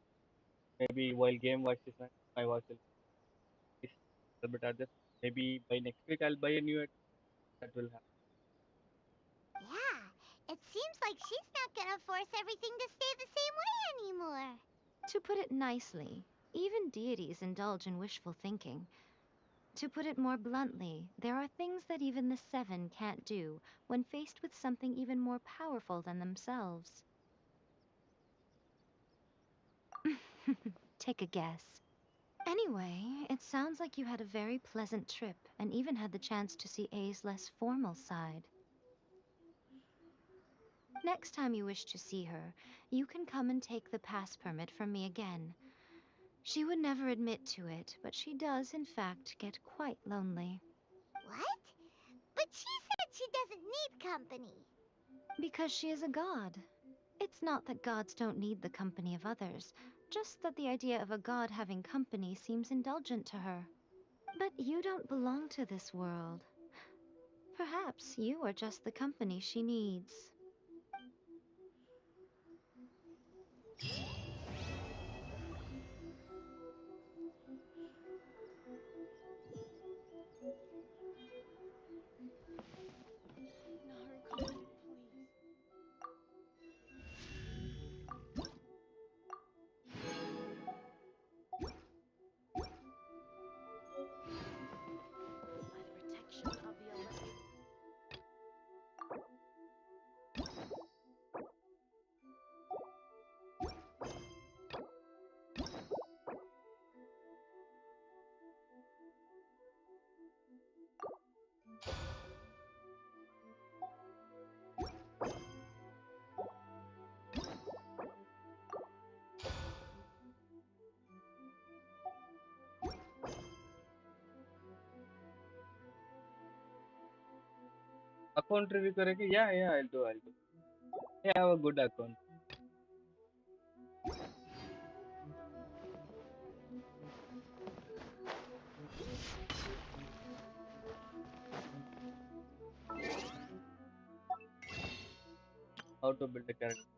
Maybe while game voice is on, my voice will be a bit adjust. Maybe by next week I'll buy a new headset. That will happen. Yeah, it seems like she's not gonna force everything to stay the same way anymore. To put it nicely, even deities indulge in wishful thinking. To put it more bluntly, there are things that even the Seven can't do when faced with something even more powerful than themselves. Take a guess. Anyway, it sounds like you had a very pleasant trip and even had the chance to see A's less formal side. Next time you wish to see her, you can come and take the pass permit from me again. She would never admit to it, but she does, in fact, get quite lonely. What? But she said she doesn't need company. Because she is a god. It's not that gods don't need the company of others, just that the idea of a god having company seems indulgent to her. But you don't belong to this world. Perhaps you are just the company she needs. Naru, please. By the protection of the electric. Account review करेगी? Yeah, I'll do. I have a good account. How to build a character?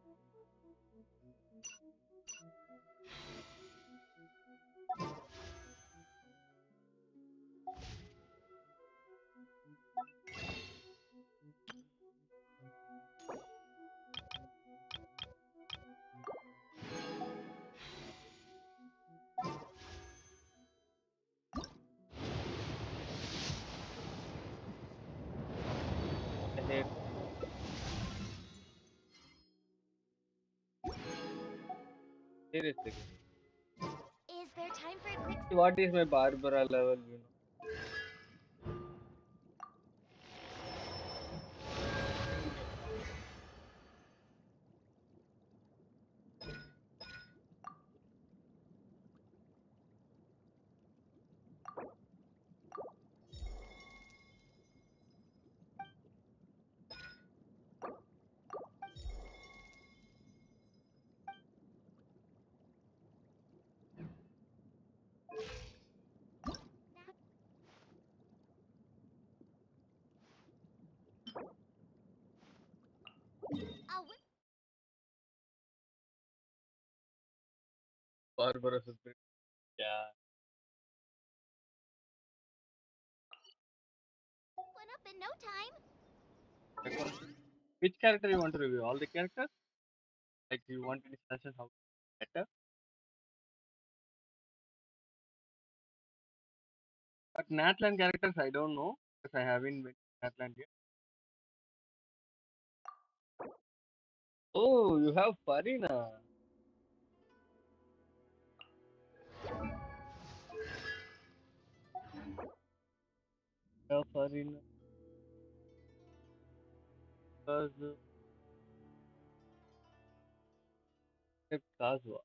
I hate seriously. Is there time for a quick... What is my Barbara level? Barbara Supreme. Yeah. One up in no time. Account. Which character you want to review? All the characters? Like you want any suggestions how better? But Natlan characters I don't know because I haven't been to Natlan yet. Oh, you have Farina. You have Farina. Because Kazwa.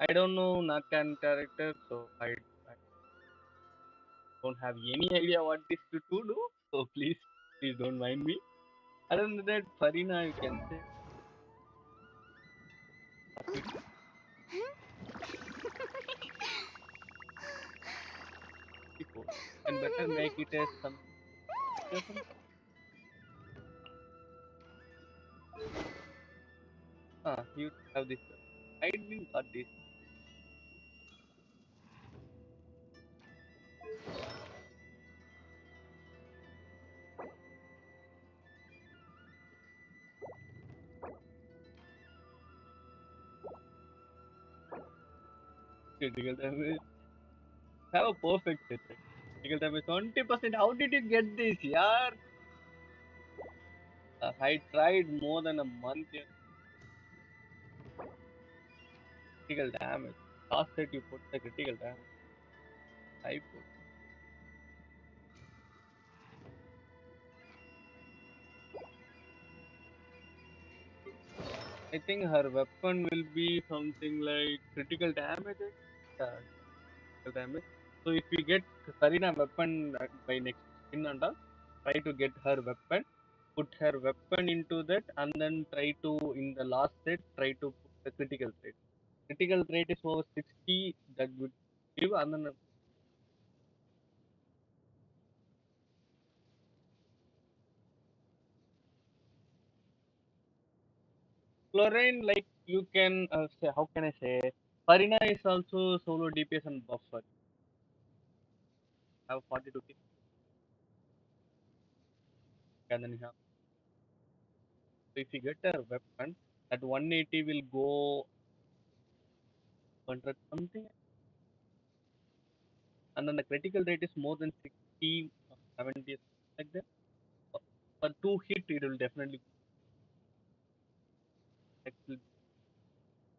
I don't know Natlan character, so I don't have any idea what this to do. So please don't mind me. Other than that, Farina you can say before. And better make it as some something. You have this. I didn't got this. Critical damage. Have a perfect set. Critical damage 20%. How did you get this, yaar? I tried more than a month. Yeah. Critical damage. Last set you put the critical damage. I put. I think her weapon will be something like critical damage. Yeah, critical damage. So if we get Karina weapon by next spin and all, try to get her weapon, put her weapon into that, and then try to in the last set try to put the critical rate. Critical rate is over 60. That would give, and then Chlorine, like you can say, how can I say? Farina is also solo DPS and buffer. Have 42 kills, and then you have. So if you get a weapon, that 180 will go 100 something, and then the critical rate is more than 60, 70, like that. For two hit, it will definitely.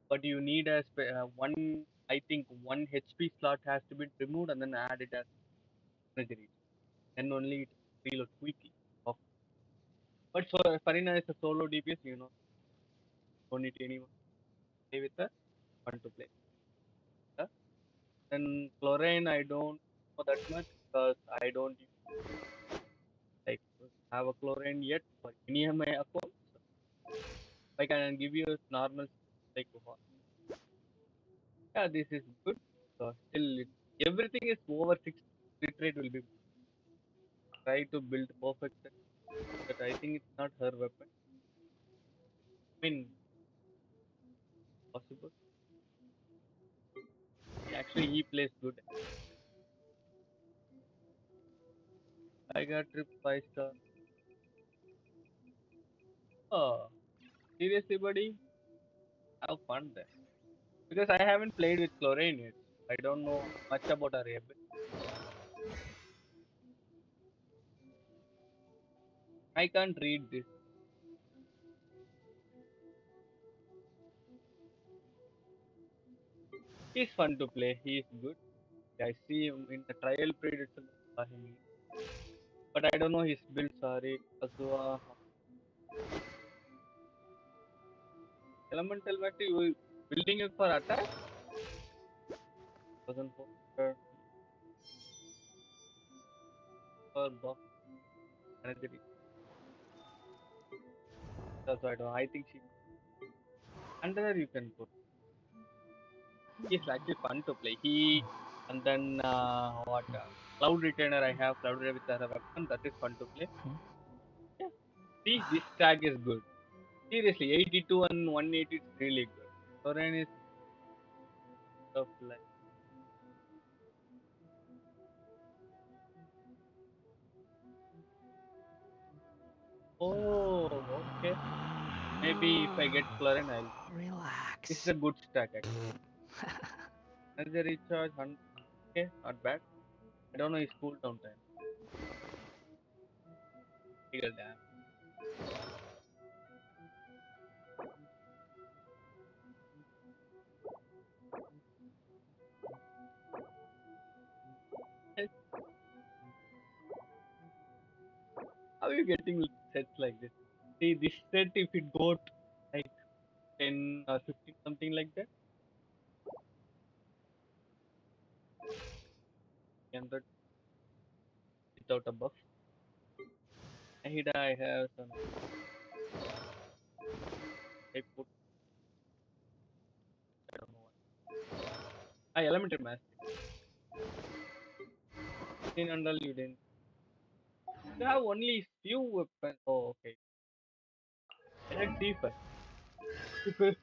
But you need a one. I think one HP slot has to be removed and then add it as energy. Then only it reload quickly. But for Farina is a solo DPS, don't need anyone to play with her, want to play with her. Then Chlorine, I don't know that much because I don't use like have a chlorine yet for any of my accounts. I can give you a normal like yeah, this is good. So still, everything is over 6 crit rate will be try to build perfect set, but I think it's not her weapon. I mean, possible. Actually, he plays good. I got trip 5 star. Oh, seriously, buddy? Have fun there. Because I haven't played with chlorine yet. I don't know much about her ability. I can't read this. He's fun to play. He's good. I see him in the trial period itself. I saw him. But I don't know his build. Sorry. Azua. Elemental Matter, you building it for attack? 1400 for buff. Energy. That's why I don't. I think she. Under you can put. He's actually fun to play. He and then what? Cloud Retainer. I have Cloud Retainer with a weapon. That is fun to play. Yeah. See, this tag is good. Seriously, 82 and 180 is really good. Soren is tough like. Oh, okay. Maybe if I get Florin, I'll. Relax. This is a good stack actually. Energy recharge, okay, not bad. I don't know his cooldown time. Critical damn. How are you getting sets like this? See, this set if it got like 10 or 15 something like that. And that without a buff. Ahida, I have some. I put. I don't know what. Elemental Master. 1500 you didn't. You have only few weapons. Oh, okay. Let's see first. If you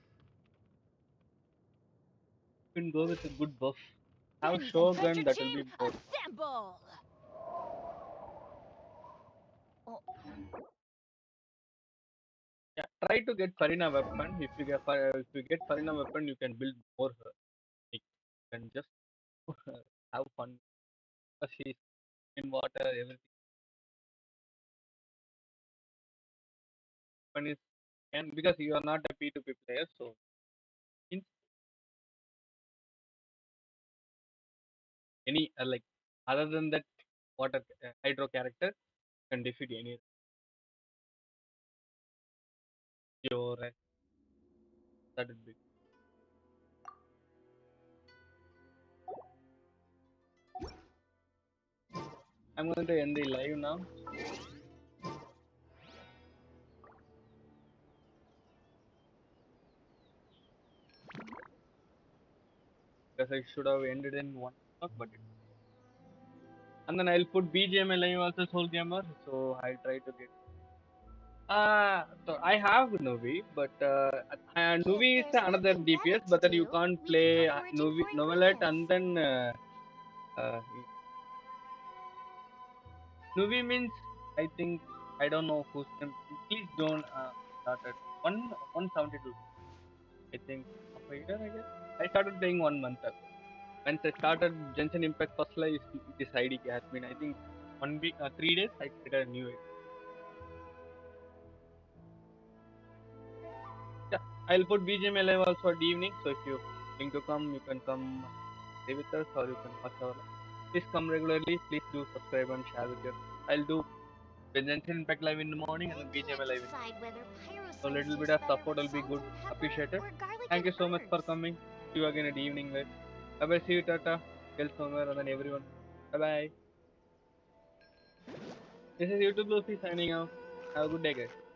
can go with a good buff. Have Benny's Shogun, Adventure that will be Team, more. assemble! Oh. Yeah, try to get Farina weapon. If you get Farina weapon, you can build more her. Like, you can just have fun. Because she's in water, everything. Fun is and because you are not a P2P player, so in any like other than that water hydro character can defeat any your that would be. I'm going to end the live now because I should have ended in 1 o'clock, but and then I'll put BGM live also Soul Gamer, so I try to get. So I have Nuvi, but Nuvi is another DPS, but then you can't play Nuvi Novelet and then Nuvi means I think I don't know whose name. Please don't start at 172. I think of a year, I guess. I started playing 1 month ago. Once I started Genshin Impact first live, this ID has been I think 1 week, 3 days. I created a new ID. Yeah, I'll put BGM live also at evening. So if you think to come, you can come stay with us or you can watch our live. Please come regularly. Please do subscribe and share with your. I'll do Genshin Impact live in the morning and then BGM live in the evening. So little bit of support will be good, appreciated. Thank you so much for coming. See you again at evening live. Bye bye. See you, Tata. Tell somewhere and then everyone. Bye bye. This is Youtubeluffy signing off. Have a good day, guys.